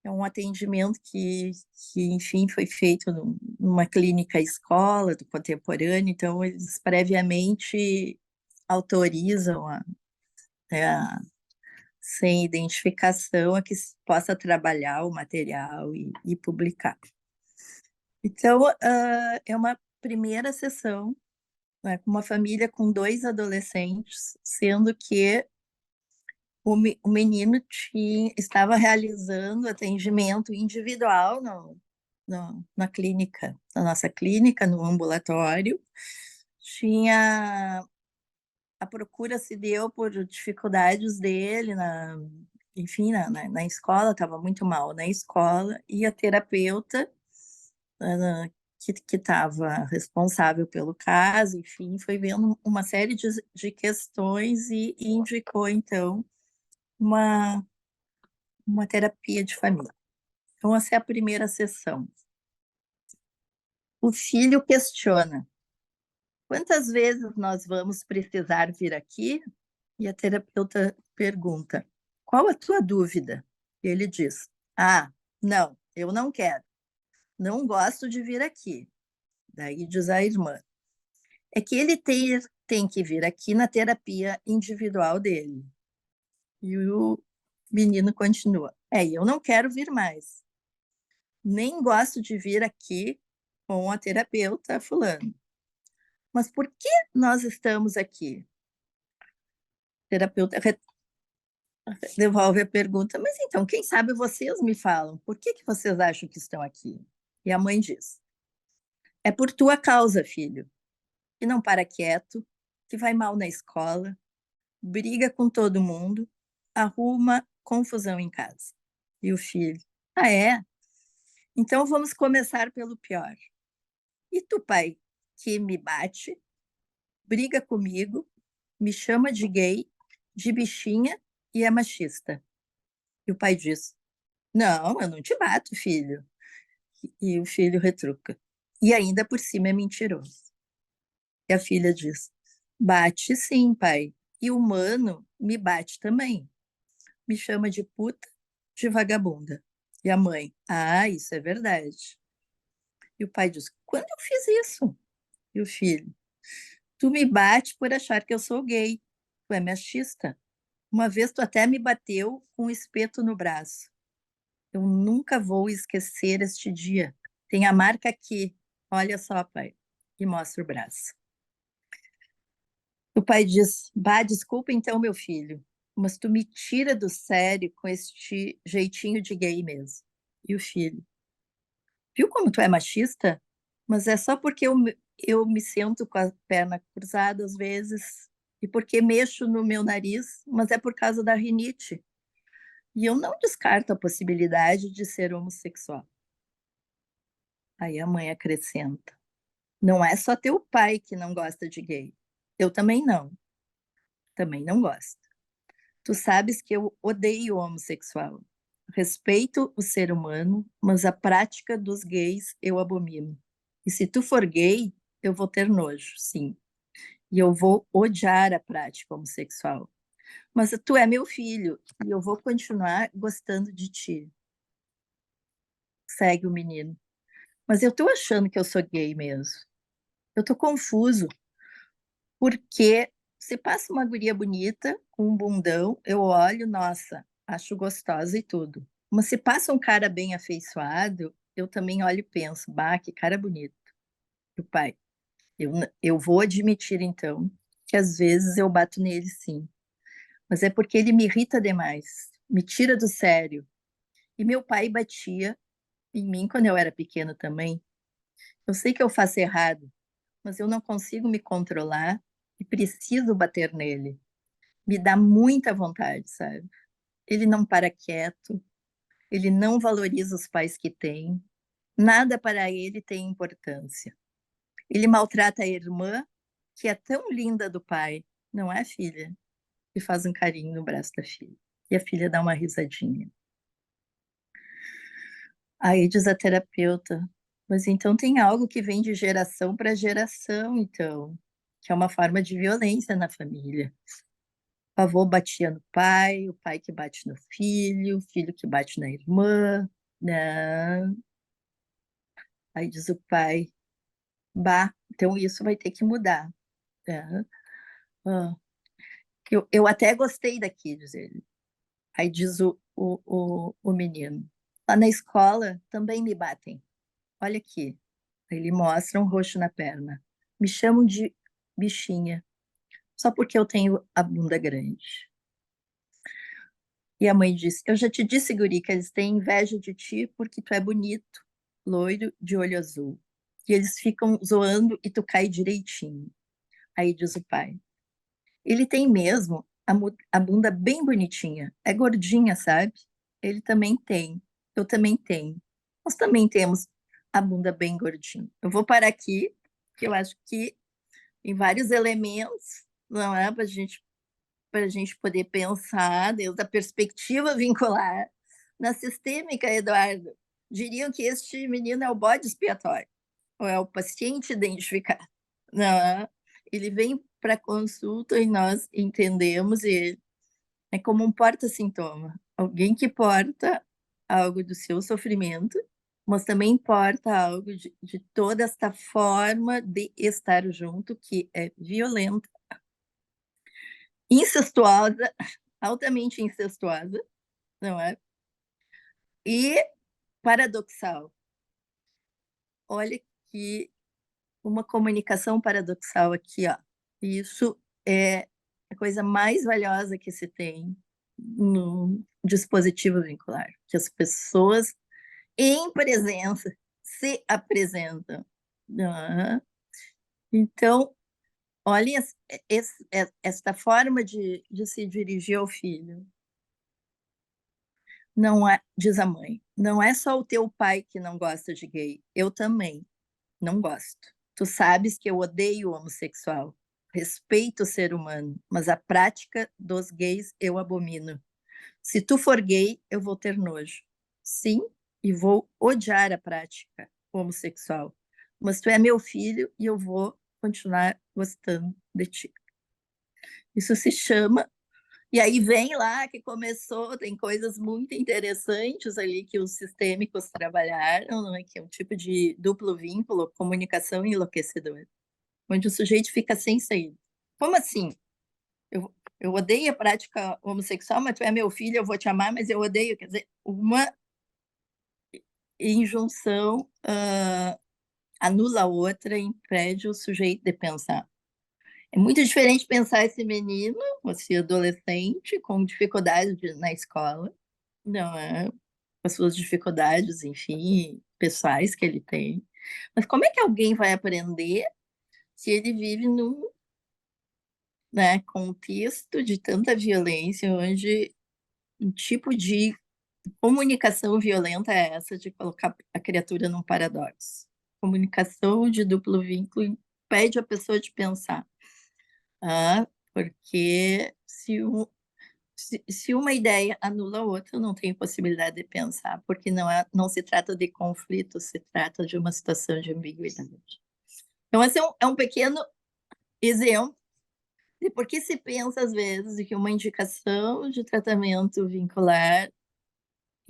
é um atendimento que, enfim, foi feito numa clínica escola do contemporâneo, então eles previamente autorizam sem identificação a que se possa trabalhar o material e publicar. Então, é uma primeira sessão, né, com uma família com 2 adolescentes, sendo que o menino estava realizando atendimento individual na clínica, na nossa clínica, no ambulatório. A procura se deu por dificuldades dele, enfim, na escola, estava muito mal na escola, e a terapeuta que estava responsável pelo caso, enfim, foi vendo uma série de questões e indicou, então, uma terapia de família. Então, essa é a primeira sessão. O filho questiona: quantas vezes nós vamos precisar vir aqui? E a terapeuta pergunta: qual a tua dúvida? E ele diz: Ah, não, eu não quero. Não gosto de vir aqui. Daí diz a irmã. É que ele tem que vir aqui na terapia individual dele. E o menino continua. Eu não quero vir mais. Nem gosto de vir aqui com a terapeuta fulano. Mas por que nós estamos aqui? O terapeuta devolve a pergunta, mas então, quem sabe vocês me falam, por que vocês acham que estão aqui? E a mãe diz, é por tua causa, filho, que não para quieto, que vai mal na escola, briga com todo mundo, arruma confusão em casa. E o filho, ah, é? Então vamos começar pelo pior. E tu, pai, que me bate, briga comigo, me chama de gay, de bichinha e é machista. E o pai diz, não, eu não te bato, filho. E o filho retruca. E ainda por cima é mentiroso. E a filha diz, bate sim, pai. E o mano me bate também. Me chama de puta, de vagabunda. E a mãe, ah, isso é verdade. E o pai diz, quando eu fiz isso? E o filho, tu me bate por achar que eu sou gay. Tu é machista. Uma vez tu até me bateu com um espeto no braço. Eu nunca vou esquecer este dia. Tem a marca aqui. Olha só, pai. E mostra o braço. O pai diz, bah, desculpa então, meu filho, mas tu me tira do sério com este jeitinho de gay mesmo. E o filho, viu como tu é machista? Mas é só porque eu me sento com a perna cruzada às vezes e porque mexo no meu nariz, mas é por causa da rinite. E eu não descarto a possibilidade de ser homossexual. Aí a mãe acrescenta, não é só teu pai que não gosta de gay. Eu também não gosto. Tu sabes que eu odeio o homossexual. Respeito o ser humano, mas a prática dos gays eu abomino. E se tu for gay, eu vou ter nojo, sim. E eu vou odiar a prática homossexual. Mas tu é meu filho e eu vou continuar gostando de ti. Segue o menino. Mas eu tô achando que eu sou gay mesmo. Eu tô confuso, porque se passa uma guria bonita, com um bundão, eu olho, nossa, acho gostosa e tudo. Mas se passa um cara bem afeiçoado, eu também olho e penso, bah, que cara bonito. E o pai, eu vou admitir então que às vezes eu bato nele sim, mas é porque ele me irrita demais, me tira do sério. E meu pai batia em mim quando eu era pequena também. Eu sei que eu faço errado, mas eu não consigo me controlar e preciso bater nele. Me dá muita vontade, sabe? Ele não para quieto, ele não valoriza os pais que tem, nada para ele tem importância. Ele maltrata a irmã, que é tão linda do pai, não é, filha? E faz um carinho no braço da filha. E a filha dá uma risadinha. Aí diz a terapeuta, mas então tem algo que vem de geração para geração, então, que é uma forma de violência na família. O avô batia no pai, o pai que bate no filho, o filho que bate na irmã. Não. Aí diz o pai, bah, então isso vai ter que mudar. Né? Ah, eu até gostei daqui, diz ele. Aí diz o menino, lá na escola também me batem. Olha aqui. Aí ele mostra um roxo na perna. Me chamam de bichinha, só porque eu tenho a bunda grande. E a mãe disse, eu já te disse, guri, que eles têm inveja de ti porque tu é bonito, loiro, de olho azul. E eles ficam zoando e tu cai direitinho. Aí diz o pai, ele tem mesmo a bunda bem bonitinha, é gordinha, sabe? Ele também tem, eu também tenho. Nós também temos a bunda bem gordinha. Eu vou parar aqui, que eu acho que tem vários elementos, não é? Para a gente poder pensar desde a perspectiva vincular. Na sistêmica, Eduardo, diriam que este menino é o bode expiatório, ou é o paciente identificado. Não é? Ele vem para consulta e nós entendemos ele. É como um porta-sintoma, alguém que porta algo do seu sofrimento, mas também importa algo de toda esta forma de estar junto, que é violenta, incestuosa, altamente incestuosa, não é? E paradoxal. Olha que uma comunicação paradoxal aqui, ó. Isso é a coisa mais valiosa que se tem no dispositivo vincular, que as pessoas em presença se apresentam. Né? Então, olhem esta forma de se dirigir ao filho. Não é, diz a mãe, não é só o teu pai que não gosta de gay, eu também não gosto. Tu sabes que eu odeio o homossexual, respeito o ser humano, mas a prática dos gays eu abomino. Se tu for gay, eu vou ter nojo. Sim, e vou odiar a prática homossexual. Mas tu é meu filho e eu vou continuar gostando de ti. Isso se chama... E aí vem lá que começou, tem coisas muito interessantes ali que os sistêmicos trabalharam, não é? Que é um tipo de duplo vínculo, comunicação enlouquecedora, onde o sujeito fica sem saída. Como assim? Eu odeio a prática homossexual, mas tu é meu filho, eu vou te amar, mas eu odeio. Quer dizer, uma injunção anula a outra, impede o sujeito de pensar. É muito diferente pensar esse menino, esse adolescente, com dificuldade na escola, não é? As suas dificuldades, enfim, pessoais que ele tem. Mas como é que alguém vai aprender se ele vive num, né, contexto de tanta violência, onde um tipo de comunicação violenta é essa de colocar a criatura num paradoxo? Comunicação de duplo vínculo impede a pessoa de pensar. Porque se uma ideia anula a outra, não tem possibilidade de pensar, porque não se trata de conflito, se trata de uma situação de ambiguidade. Então, esse é um pequeno exemplo de por que se pensa, às vezes, que uma indicação de tratamento vincular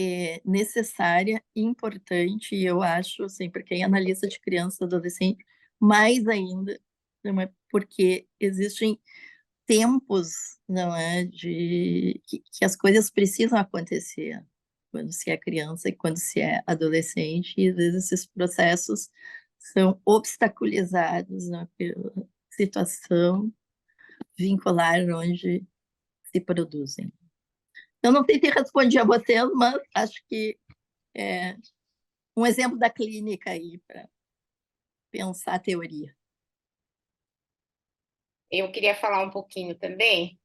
é necessária, importante, e eu acho, assim, para quem analisa de criança e adolescente, mais ainda, não é? Porque existem tempos, não é, que as coisas precisam acontecer quando se é criança e quando se é adolescente, e às vezes esses processos são obstaculizados, né, pela situação vincular onde se produzem. Eu não sei se respondi a vocês, mas acho que é um exemplo da clínica aí para pensar a teoria. Eu queria falar um pouquinho também.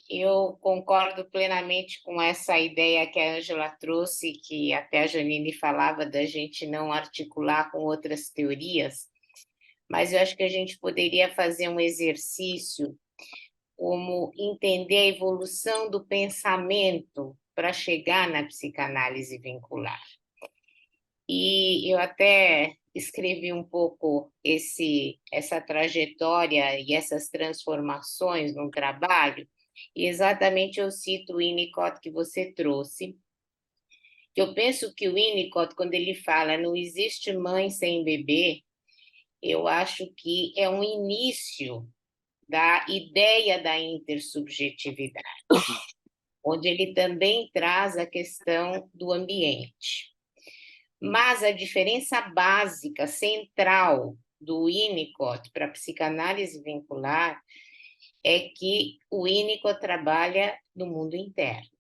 Eu concordo plenamente com essa ideia que a Ângela trouxe, que até a Janine falava da gente não articular com outras teorias, mas eu acho que a gente poderia fazer um exercício como entender a evolução do pensamento para chegar na psicanálise vincular. E eu até escrevi um pouco essa trajetória e essas transformações no trabalho, e exatamente eu cito o Winnicott que você trouxe. Eu penso que o Winnicott, quando ele fala não existe mãe sem bebê, eu acho que é um início da ideia da intersubjetividade, onde ele também traz a questão do ambiente. Mas a diferença básica, central do Winnicott para a psicanálise vincular é que o Winnicott trabalha no mundo interno,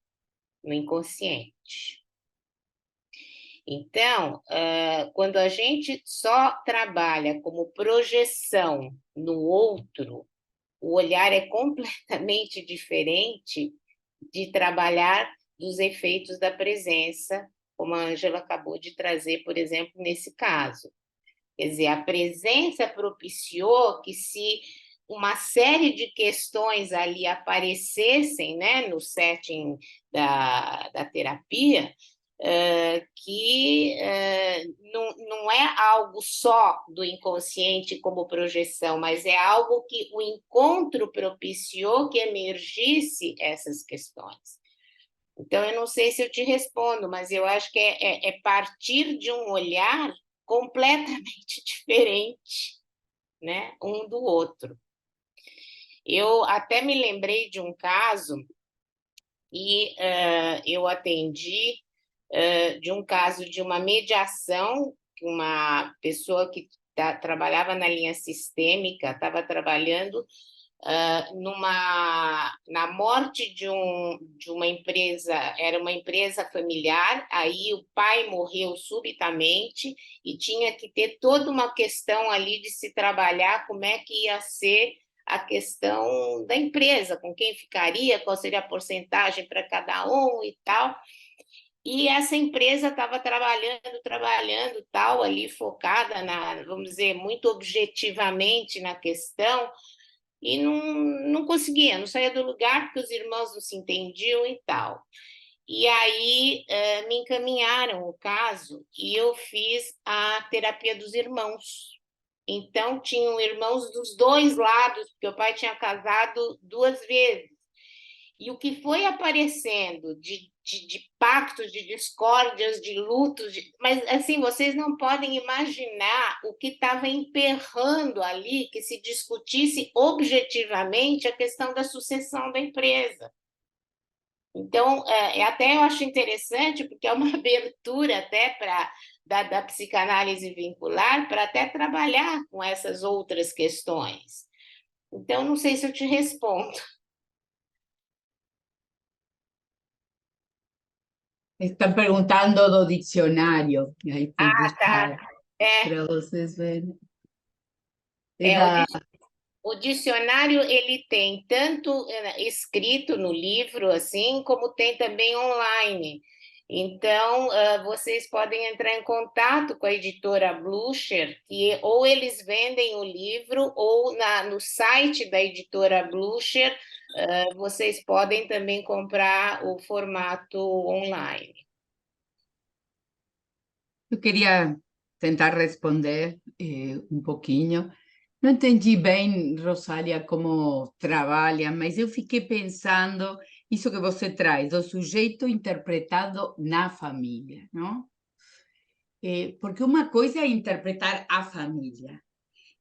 no inconsciente. Então, quando a gente só trabalha como projeção no outro, o olhar é completamente diferente de trabalhar dos efeitos da presença, como a Ângela acabou de trazer, por exemplo, nesse caso. Quer dizer, a presença propiciou que se uma série de questões ali aparecessem, né, no setting da terapia, que não é algo só do inconsciente como projeção, mas é algo que o encontro propiciou que emergisse essas questões. Então, eu não sei se eu te respondo, mas eu acho que é partir de um olhar completamente diferente, né, um do outro. Eu até me lembrei de um caso, e eu atendi de um caso de uma mediação, que uma pessoa que trabalhava na linha sistêmica estava trabalhando na morte de uma empresa, era uma empresa familiar, aí o pai morreu subitamente e tinha que ter toda uma questão ali de se trabalhar como é que ia ser a questão da empresa, com quem ficaria, qual seria a porcentagem para cada um e tal. E essa empresa estava trabalhando tal, ali focada vamos dizer, muito objetivamente na questão, e não conseguia, não saía do lugar porque os irmãos não se entendiam e tal. E aí me encaminharam o caso e eu fiz a terapia dos irmãos. Então, tinham irmãos dos dois lados, porque o pai tinha casado 2 vezes. E o que foi aparecendo de pactos, de discórdias, de lutos, mas assim, vocês não podem imaginar o que estava emperrando ali, que se discutisse objetivamente a questão da sucessão da empresa. Então, até eu acho interessante, porque é uma abertura até da psicanálise vincular para até trabalhar com essas outras questões. Então, não sei se eu te respondo. Están preguntando do dicionario, y ahí fui buscar É, para vocês verem. o dicionário ele tem tanto escrito no livro, assim, como tem também online. Então, vocês podem entrar em contato com a editora Blucher, que ou eles vendem o livro, ou no site da editora Blucher, vocês podem também comprar o formato online. Eu queria tentar responder um pouquinho. Não entendi bem, Rosália, como trabalha, mas eu fiquei pensando isso que você traz, do sujeito interpretado na família, não? Porque uma coisa é interpretar a família,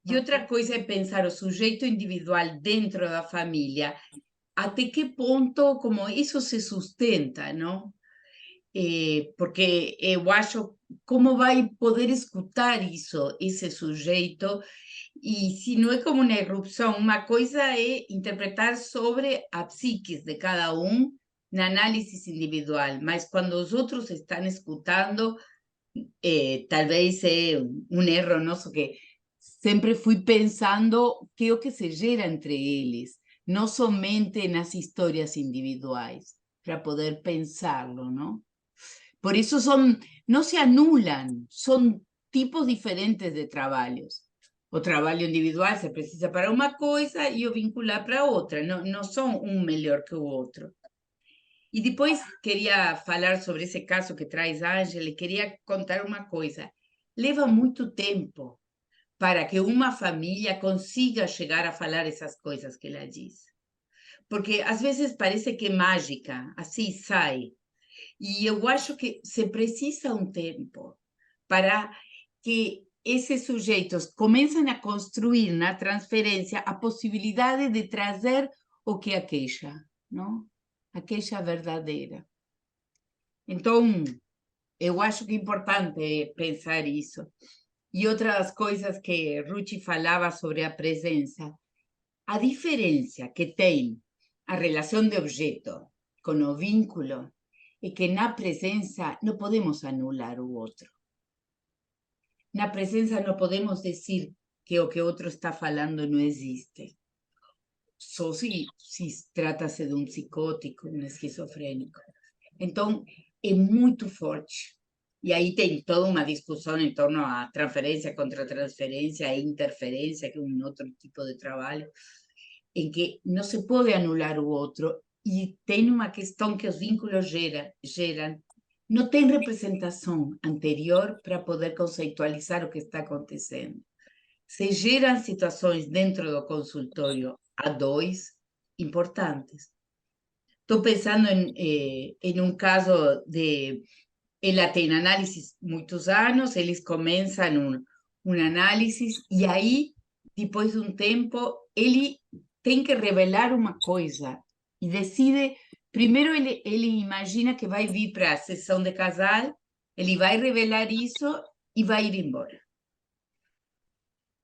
e outra coisa é pensar o sujeito individual dentro da família, até que ponto como isso se sustenta, não? Porque eu acho como vai poder escutar isso, esse sujeito, e se não é como uma erupção, uma coisa é interpretar sobre a psique de cada um na análise individual, mas quando os outros estão escutando, talvez é um erro nosso que sempre fui pensando que é o que se gera entre eles, não somente nas histórias individuais, para poder pensarlo, não? Por eso no se anulan, son tipos diferentes de trabalhos. O trabalho individual se precisa para uma coisa e o vincular para outra, não são um melhor que o outro. E depois queria falar sobre esse caso que traz Ângela e queria contar uma coisa. Leva muito tempo para que uma família consiga chegar a falar essas coisas que ela diz. Porque às vezes parece que é mágica, assim sai. E eu acho que se precisa um tempo para que esses sujeitos comecem a construir na transferência a possibilidade de trazer o que é a queixa, não? A queixa verdadeira. Então, eu acho que é importante pensar isso. E outras coisas que Ruchi falava sobre a presença. A diferença que tem a relação de objeto com o vínculo é que na presença não podemos anular o outro. Na presença não podemos dizer que o que o outro está falando não existe. Só se trata-se de um psicótico, um esquizofrênico. Então, é muito forte. E aí tem toda uma discussão em torno à transferência, contra-transferência e interferência, que é um outro tipo de trabalho, em que não se pode anular o outro. E tem uma questão que os vínculos geram. Não tem representação anterior para poder conceitualizar o que está acontecendo. Se geram situações dentro do consultório a dois importantes. Estou pensando em um caso de... Ela tem análise muitos anos, eles começam um análise, e aí, depois de um tempo, ele tem que revelar uma coisa, e decide... Primeiro, ele imagina que vai vir para a sessão de casal, ele vai revelar isso e vai ir embora.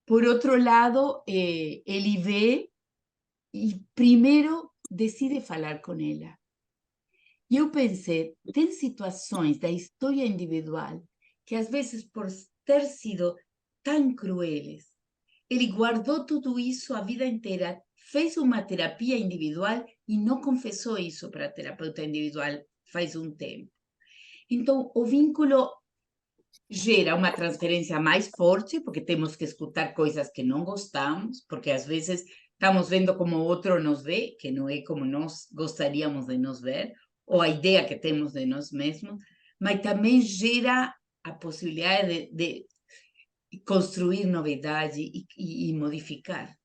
Por outro lado, ele vê e primeiro decide falar com ela. E eu pensei, tem situações da história individual que às vezes, por ter sido tão crueles, ele guardou tudo isso a vida inteira, fez uma terapia individual e não confessou isso para a terapeuta individual faz um tempo. Então, o vínculo gera uma transferência mais forte, porque temos que escutar coisas que não gostamos, porque às vezes estamos vendo como o outro nos vê, que não é como nós gostaríamos de nos ver, ou a ideia que temos de nós mesmos, mas também gera a possibilidade de construir novidade e modificar,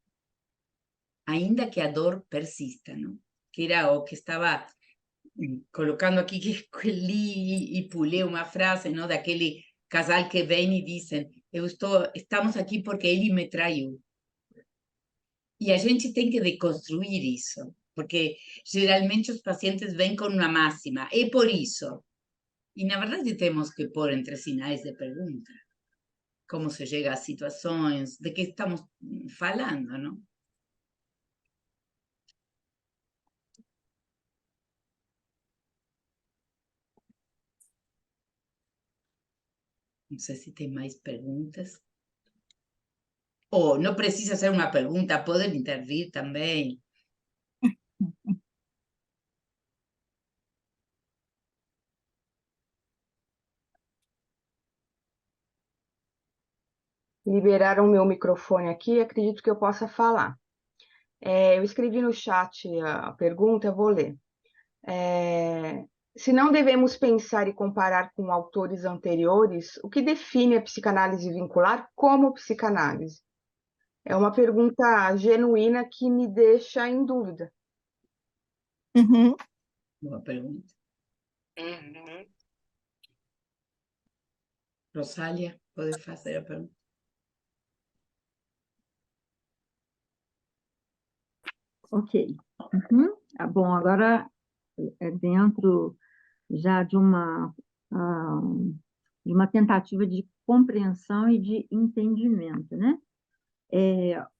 ainda que a dor persista, não? Que era o que estava colocando aqui, que li e pulei uma frase, não, daquele casal que vem e dizem, estamos aqui porque ele me traiu. E a gente tem que deconstruir isso, porque geralmente os pacientes vêm com uma máxima, é por isso. E na verdade temos que pôr entre sinais de pergunta como se chega às situações, de que estamos falando, não? Não sei se tem mais perguntas. Ou não precisa ser uma pergunta, podem intervir também. Liberaram o meu microfone aqui, acredito que eu possa falar. Eu escrevi no chat a pergunta, eu vou ler. Se não devemos pensar e comparar com autores anteriores, o que define a psicanálise vincular como psicanálise? É uma pergunta genuína que me deixa em dúvida. Uhum. Boa pergunta. Rosália, pode fazer a pergunta? Ok. Uhum. Bom, agora é dentro já de uma tentativa de compreensão e de entendimento, né?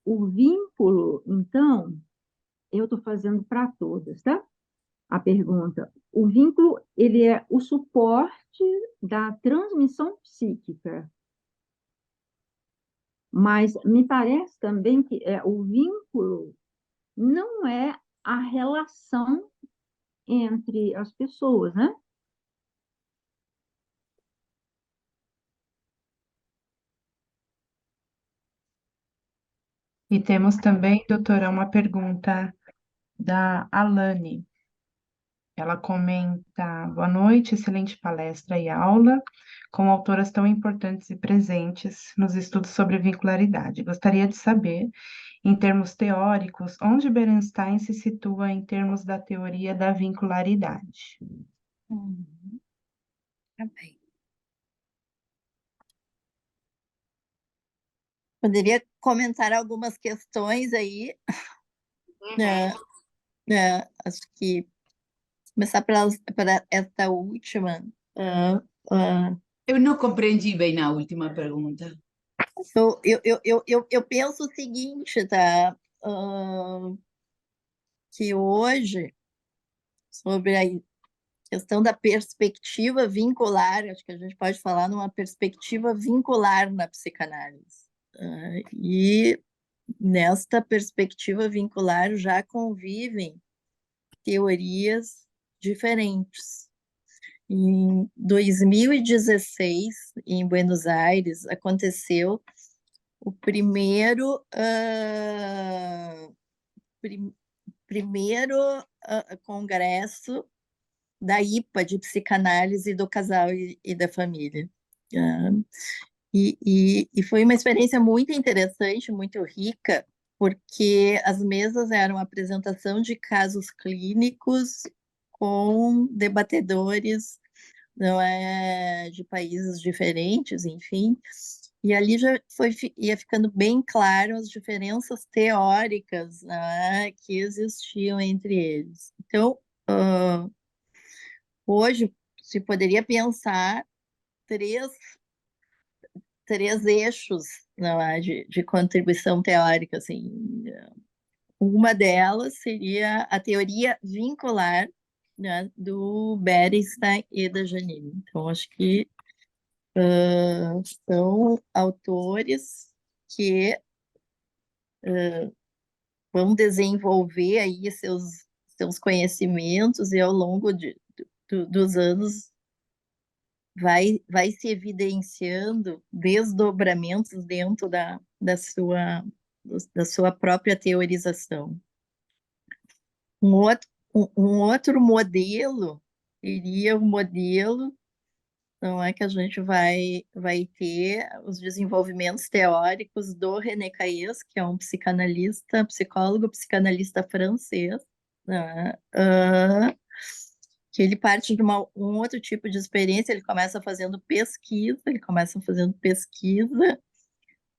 O vínculo, então, eu estou fazendo para todas, tá? A pergunta. O vínculo, ele é o suporte da transmissão psíquica. Mas me parece também que o vínculo não é a relação entre as pessoas, né? E temos também, doutora, uma pergunta da Alane. Ela comenta: boa noite, excelente palestra e aula, com autoras tão importantes e presentes nos estudos sobre vincularidade. Gostaria de saber, em termos teóricos, onde Bernstein se situa em termos da teoria da vincularidade. Tá bem. Poderia comentar algumas questões aí. Acho que começar pela esta última. Eu não compreendi bem a última pergunta. Eu penso o seguinte, tá? Que hoje, sobre a questão da perspectiva vincular, acho que a gente pode falar numa perspectiva vincular na psicanálise. E nesta perspectiva vincular já convivem teorias diferentes. Em 2016, em Buenos Aires, aconteceu o primeiro congresso da IPA, de psicanálise do casal e da família. E foi uma experiência muito interessante, muito rica, porque as mesas eram apresentação de casos clínicos com debatedores, não é, de países diferentes, enfim, e ali já ia ficando bem claro as diferenças teóricas, né, que existiam entre eles. Então, hoje se poderia pensar três eixos, não é, de contribuição teórica, assim. Uma delas seria a teoria vincular, né, do Berenstein e da Janine. Então, acho que são autores que vão desenvolver aí seus conhecimentos, e ao longo dos anos vai se evidenciando desdobramentos dentro da sua própria teorização. Um outro modelo seria o modelo, não é, que a gente vai ter os desenvolvimentos teóricos do René Cailles, que é um psicólogo, psicanalista francês, né? Que ele parte de um outro tipo de experiência. Ele começa fazendo pesquisa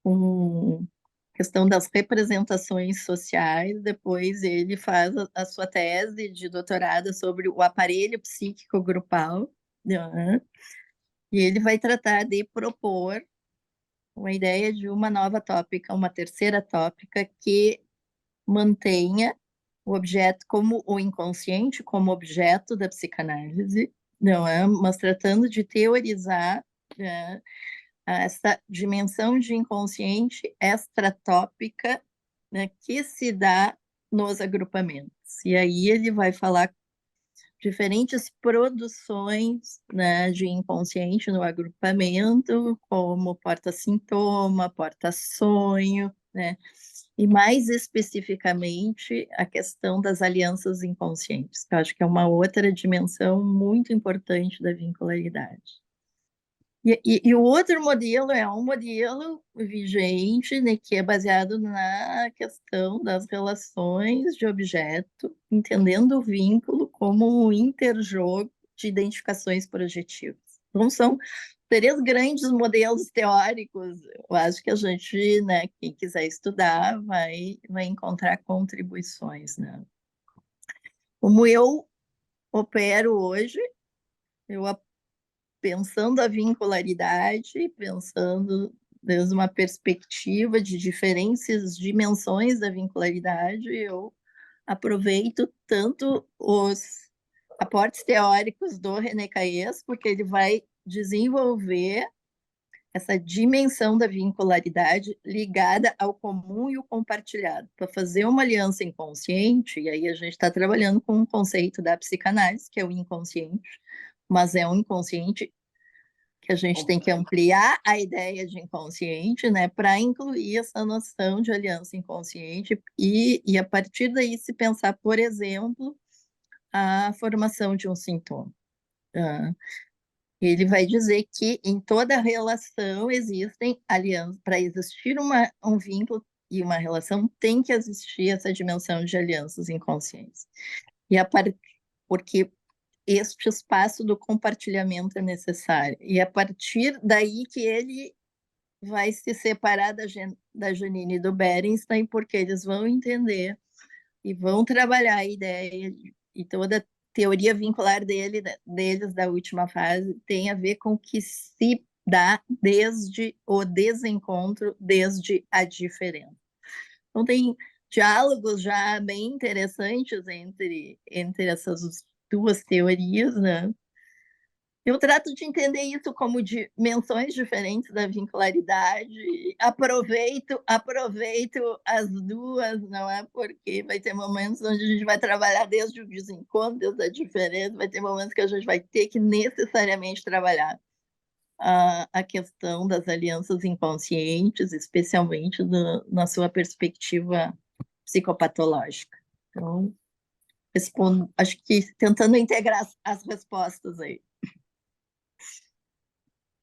com questão das representações sociais, depois ele faz a sua tese de doutorado sobre o aparelho psíquico grupal, né? E ele vai tratar de propor uma ideia de uma nova tópica, uma terceira tópica, que mantenha o objeto como o inconsciente como objeto da psicanálise, não é? Mas tratando de teorizar, né, essa dimensão de inconsciente extratópica, né, que se dá nos agrupamentos. E aí ele vai falar diferentes produções, né, de inconsciente no agrupamento, como porta-sintoma, porta-sonho, né? E mais especificamente a questão das alianças inconscientes, que eu acho que é uma outra dimensão muito importante da vincularidade. E o outro modelo é um modelo vigente, né, que é baseado na questão das relações de objeto, entendendo o vínculo como um interjogo de identificações projetivas. Então, são três grandes modelos teóricos. Eu acho que a gente, né, quem quiser estudar, vai encontrar contribuições, né? Como eu opero hoje, eu pensando a vincularidade, pensando desde uma perspectiva de diferentes dimensões da vincularidade, eu aproveito tanto os aportes teóricos do René Cailles, porque ele vai desenvolver essa dimensão da vincularidade ligada ao comum e o compartilhado, para fazer uma aliança inconsciente. E aí a gente está trabalhando com um conceito da psicanálise, que é o inconsciente, mas é um inconsciente que a gente tem que ampliar a ideia de inconsciente, né, para incluir essa noção de aliança inconsciente e a partir daí se pensar, por exemplo, a formação de um sintoma. Ele vai dizer que em toda relação existem alianças. Para existir um vínculo e uma relação, tem que existir essa dimensão de alianças inconscientes. Porque este espaço do compartilhamento é necessário. E a partir daí que ele vai se separar da Janine e do Berenstein, porque eles vão entender e vão trabalhar a ideia, e toda a teoria vincular deles da última fase tem a ver com o que se dá desde o desencontro, desde a diferença. Então, tem diálogos já bem interessantes entre essas duas teorias, né? Eu trato de entender isso como dimensões diferentes da vincularidade. Aproveito as duas, não é? Porque vai ter momentos onde a gente vai trabalhar desde o desencontro, desde a diferença, vai ter momentos que a gente vai ter que necessariamente trabalhar a questão das alianças inconscientes, especialmente na sua perspectiva psicopatológica. Então, acho que tentando integrar as respostas aí.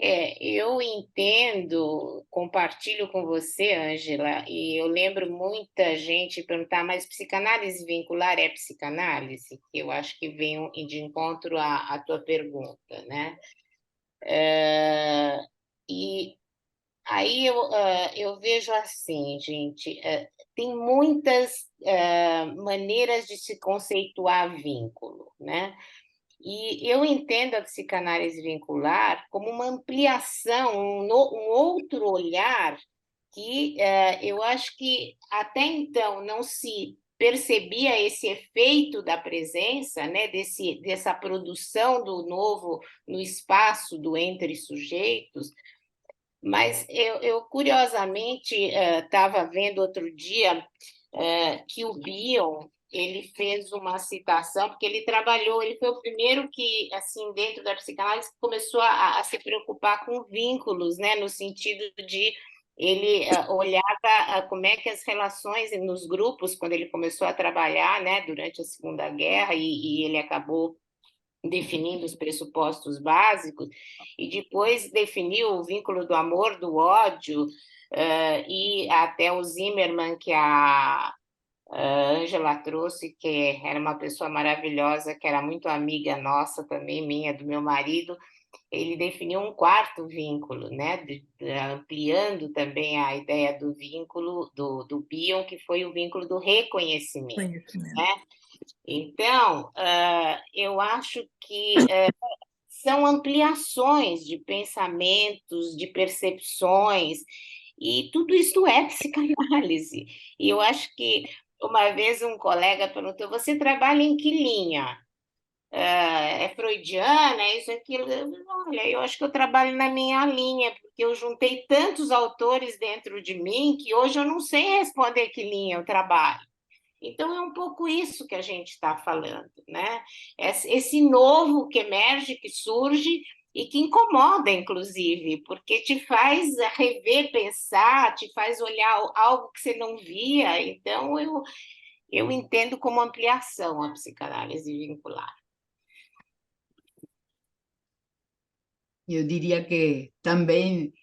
Eu entendo, compartilho com você, Ângela, e eu lembro muita gente perguntar, mas psicanálise vincular é psicanálise? Que eu acho que vem de encontro à tua pergunta, né? E aí eu vejo assim, gente, tem muitas maneiras de se conceituar vínculo, né? E eu entendo a psicanálise vincular como uma ampliação, um outro olhar que eu acho que até então não se percebia esse efeito da presença, né, dessa produção do novo no espaço do entre sujeitos, mas eu curiosamente estava vendo outro dia que o Bion ele fez uma citação, porque ele trabalhou, ele foi o primeiro que, assim, dentro da psicanálise, começou a se preocupar com vínculos, né, no sentido de ele olhava como é que as relações nos grupos, quando ele começou a trabalhar, né, durante a Segunda Guerra, e ele acabou definindo os pressupostos básicos, e depois definiu o vínculo do amor, do ódio, e até o Zimmermann, que a Ângela trouxe, que era uma pessoa maravilhosa, que era muito amiga nossa também, minha, do meu marido, ele definiu um quarto vínculo, né? Ampliando também a ideia do vínculo do Bion, que foi o vínculo do reconhecimento, né? Então, eu acho que são ampliações de pensamentos, de percepções, e tudo isso é psicanálise. E eu acho que uma vez um colega perguntou: você trabalha em que linha? É freudiana, é isso, aquilo? Olha, eu acho que eu trabalho na minha linha, porque eu juntei tantos autores dentro de mim que hoje eu não sei responder que linha eu trabalho. Então, é um pouco isso que a gente está falando, né? Esse novo que emerge, que surge e que incomoda, inclusive, porque te faz rever, pensar, te faz olhar algo que você não via. Então, eu entendo como ampliação a psicanálise vincular. Eu diria que também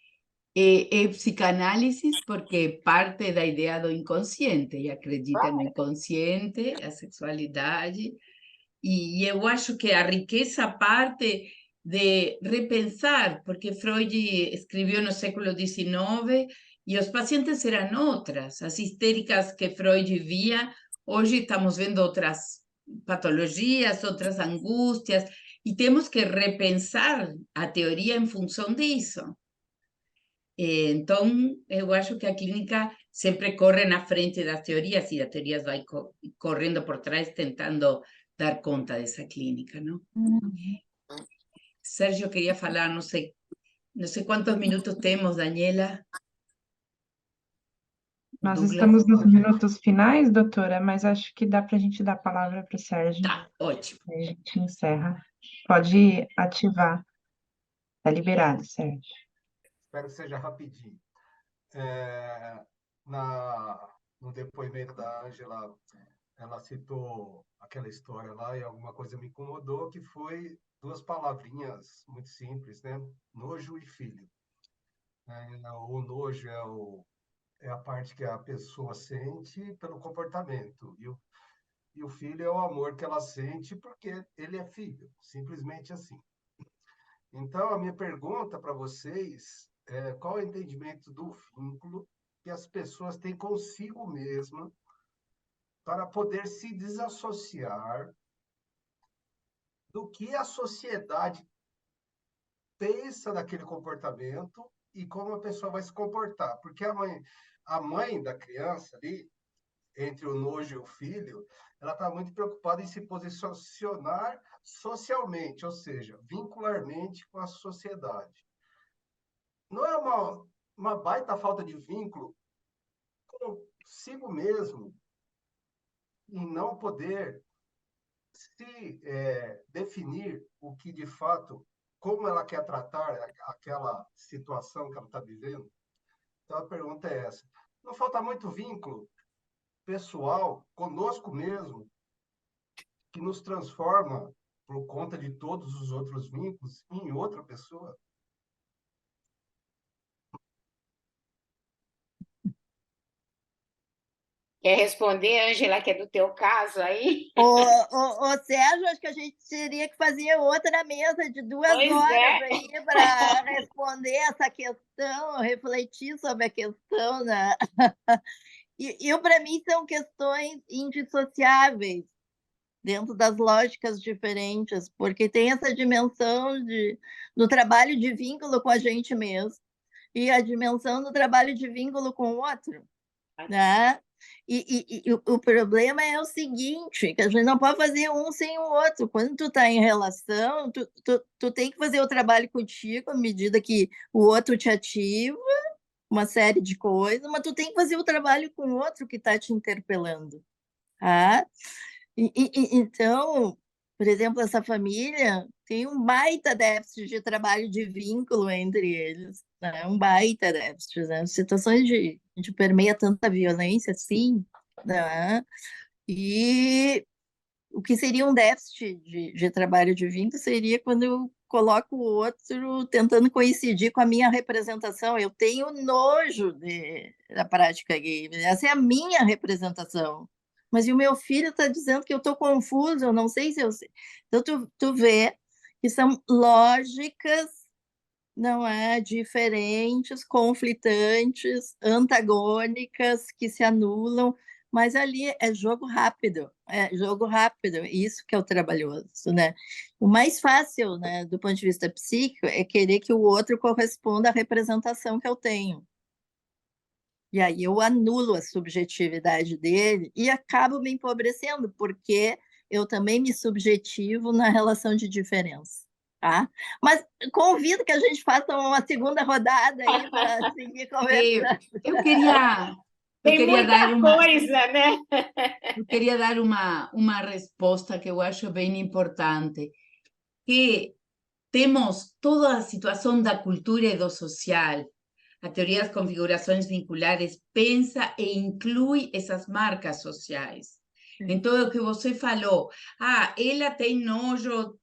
é psicanálise porque parte da ideia do inconsciente e acredita no inconsciente, a sexualidade. E eu acho que a riqueza parte de repensar, porque Freud escreveu no século XIX e os pacientes eram outras. As histéricas que Freud via, hoje estamos vendo outras patologias, outras angústias, e temos que repensar a teoria em função disso. Então, eu acho que a clínica sempre corre na frente das teorias e as teorias vai correndo por trás tentando dar conta dessa clínica, não? Sérgio queria falar, não sei quantos minutos temos, Daniela. Nós Douglas? estamos nos minutos finais, doutora, mas acho que dá para a gente dar a palavra para o Sérgio. Tá, ótimo. Aí a gente encerra. Pode ativar. Está liberado, Sérgio. Espero que seja rapidinho. No depoimento da Ângela, ela citou aquela história lá e alguma coisa me incomodou, que foi duas palavrinhas muito simples, né? Nojo e filho. O nojo é a parte que a pessoa sente pelo comportamento, e o filho é o amor que ela sente porque ele é filho, simplesmente assim. Então, a minha pergunta para vocês é: qual é o entendimento do vínculo que as pessoas têm consigo mesma para poder se desassociar do que a sociedade pensa daquele comportamento e como a pessoa vai se comportar? Porque a mãe da criança ali, entre o nojo e o filho, ela está muito preocupada em se posicionar socialmente, ou seja, vincularmente com a sociedade. Não é uma baita falta de vínculo consigo mesmo e não poder se definir o que de fato, como ela quer tratar aquela situação que ela está vivendo? Então a pergunta é essa: não falta muito vínculo pessoal conosco mesmo, que nos transforma por conta de todos os outros vínculos em outra pessoa? Quer responder, Ângela, que é do teu caso aí? Ô, Sérgio, acho que a gente teria que fazer outra mesa de 2 Pois horas é. aí para responder essa questão, refletir sobre a questão, né? E para mim são questões indissociáveis dentro das lógicas diferentes, porque tem essa dimensão do trabalho de vínculo com a gente mesmo e a dimensão do trabalho de vínculo com o outro, né? E o problema é o seguinte, que a gente não pode fazer um sem o outro. Quando tu está em relação, tu tem que fazer o trabalho contigo à medida que o outro te ativa, uma série de coisas, mas tu tem que fazer o trabalho com o outro que está te interpelando. Tá? Então, por exemplo, essa família tem um baita déficit de trabalho de vínculo entre eles, né? Um baita déficit, né? Situações de permeia tanta violência, sim, né? E o que seria um déficit de trabalho de vínculo seria quando eu coloco o outro tentando coincidir com a minha representação. Eu tenho nojo da prática gay, essa é a minha representação. Mas e o meu filho está dizendo que eu estou confuso, eu não sei se eu sei. Então, tu vê que são lógicas, não é, diferentes, conflitantes, antagônicas, que se anulam, mas ali é jogo rápido, isso que é o trabalhoso, né? O mais fácil, né, do ponto de vista psíquico, é querer que o outro corresponda à representação que eu tenho. E aí eu anulo a subjetividade dele e acabo me empobrecendo, porque eu também me subjetivo na relação de diferença. Tá? Mas convido que a gente faça uma segunda rodada aí para seguir conversando. Eu queria Tem muita coisa, né? Eu queria dar uma resposta que eu acho bem importante, que temos toda a situação da cultura e do social. A teoria das configurações vinculares pensa e inclui essas marcas sociais. Então, o que você falou, ela tem nojo,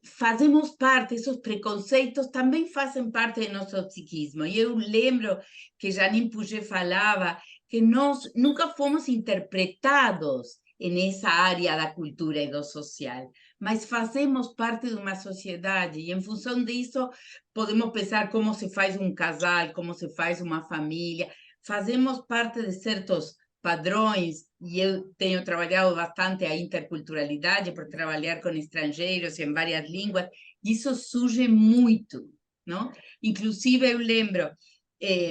fazemos parte, esses preconceitos também fazem parte do nosso psiquismo. E eu lembro que Janine Puget falava que nós nunca fomos interpretados nessa área da cultura e do social, mas fazemos parte de uma sociedade e, em função disso, podemos pensar como se faz um casal, como se faz uma família, fazemos parte de certos padrões, e eu tenho trabalhado bastante a interculturalidade, por trabalhar com estrangeiros em várias línguas, e isso surge muito, não? Inclusive, eu lembro,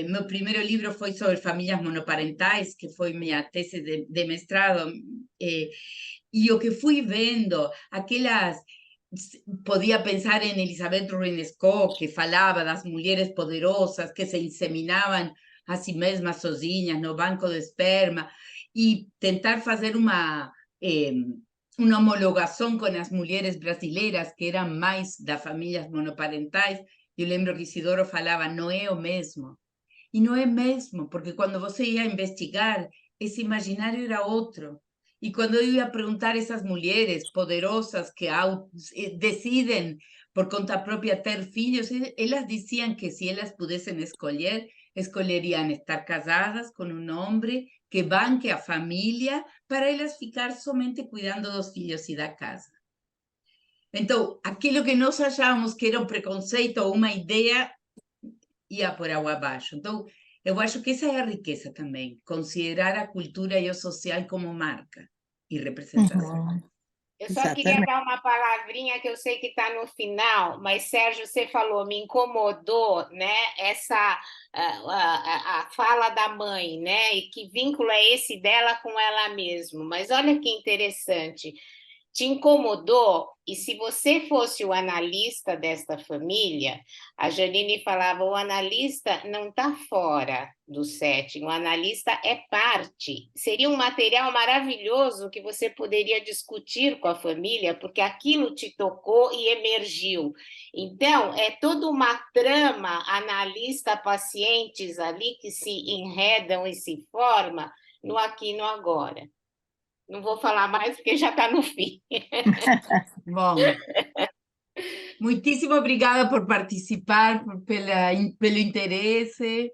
meu primeiro livro foi sobre famílias monoparentais, que foi minha tese de mestrado, e o que fui vendo, podia pensar em Elizabeth Warren Scott, que falava das mulheres poderosas que se inseminavam a si mesmas sozinhas no banco de esperma, e tentar fazer uma homologação com as mulheres brasileiras que eram mais das famílias monoparentais. Eu lembro que Isidoro falava, não é o mesmo. E não é mesmo, porque quando você ia investigar, esse imaginário era outro. E quando eu ia perguntar a essas mulheres poderosas que decidem por conta própria ter filhos, elas diziam que se elas pudessem escolher, escolheriam estar casadas com um homem que banque a família para elas ficar somente cuidando dos filhos e da casa. Então, aquilo que nós achávamos que era um preconceito ou uma ideia, ia por água abaixo. Então, eu acho que essa é a riqueza também, considerar a cultura e o social como marca e representação. Eu só queria dar uma palavrinha que eu sei que está no final, mas, Sérgio, você falou, me incomodou, né, essa a fala da mãe, né, e que vínculo é esse dela com ela mesma. Mas olha que interessante, te incomodou? E se você fosse o analista desta família, a Janine falava, o analista não está fora do setting, o analista é parte. Seria um material maravilhoso que você poderia discutir com a família, porque aquilo te tocou e emergiu. Então, é toda uma trama analista-pacientes ali que se enredam e se formam no aqui e no agora. Não vou falar mais porque já está no fim. Bom, muitíssimo obrigada por participar, pelo interesse,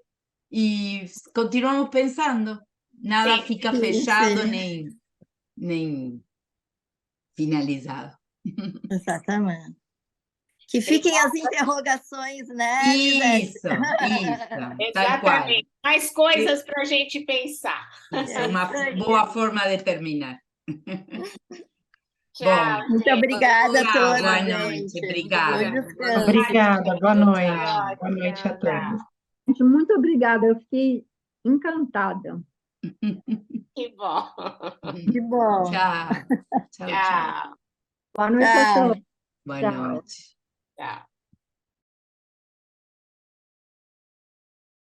e continuamos pensando. nada Sim. fica Sim, fechado sim. nem finalizado. Exatamente. Que fiquem as interrogações, né, Lisete? Isso, tal qual. Exatamente. Mais coisas para a gente pensar. Isso, É uma isso aí. boa forma de terminar. Tchau, Bom, Muito gente. obrigada a tchau, todos, boa noite, gente. Bom obrigada. descanso. Obrigada, boa noite. Tchau. Boa noite a todos. Gente, muito obrigada, eu fiquei encantada. Que bom. Que bom. Tchau, tchau, tchau. Tchau. Boa noite a Tchau. todos. Boa Tchau. noite. Tchau.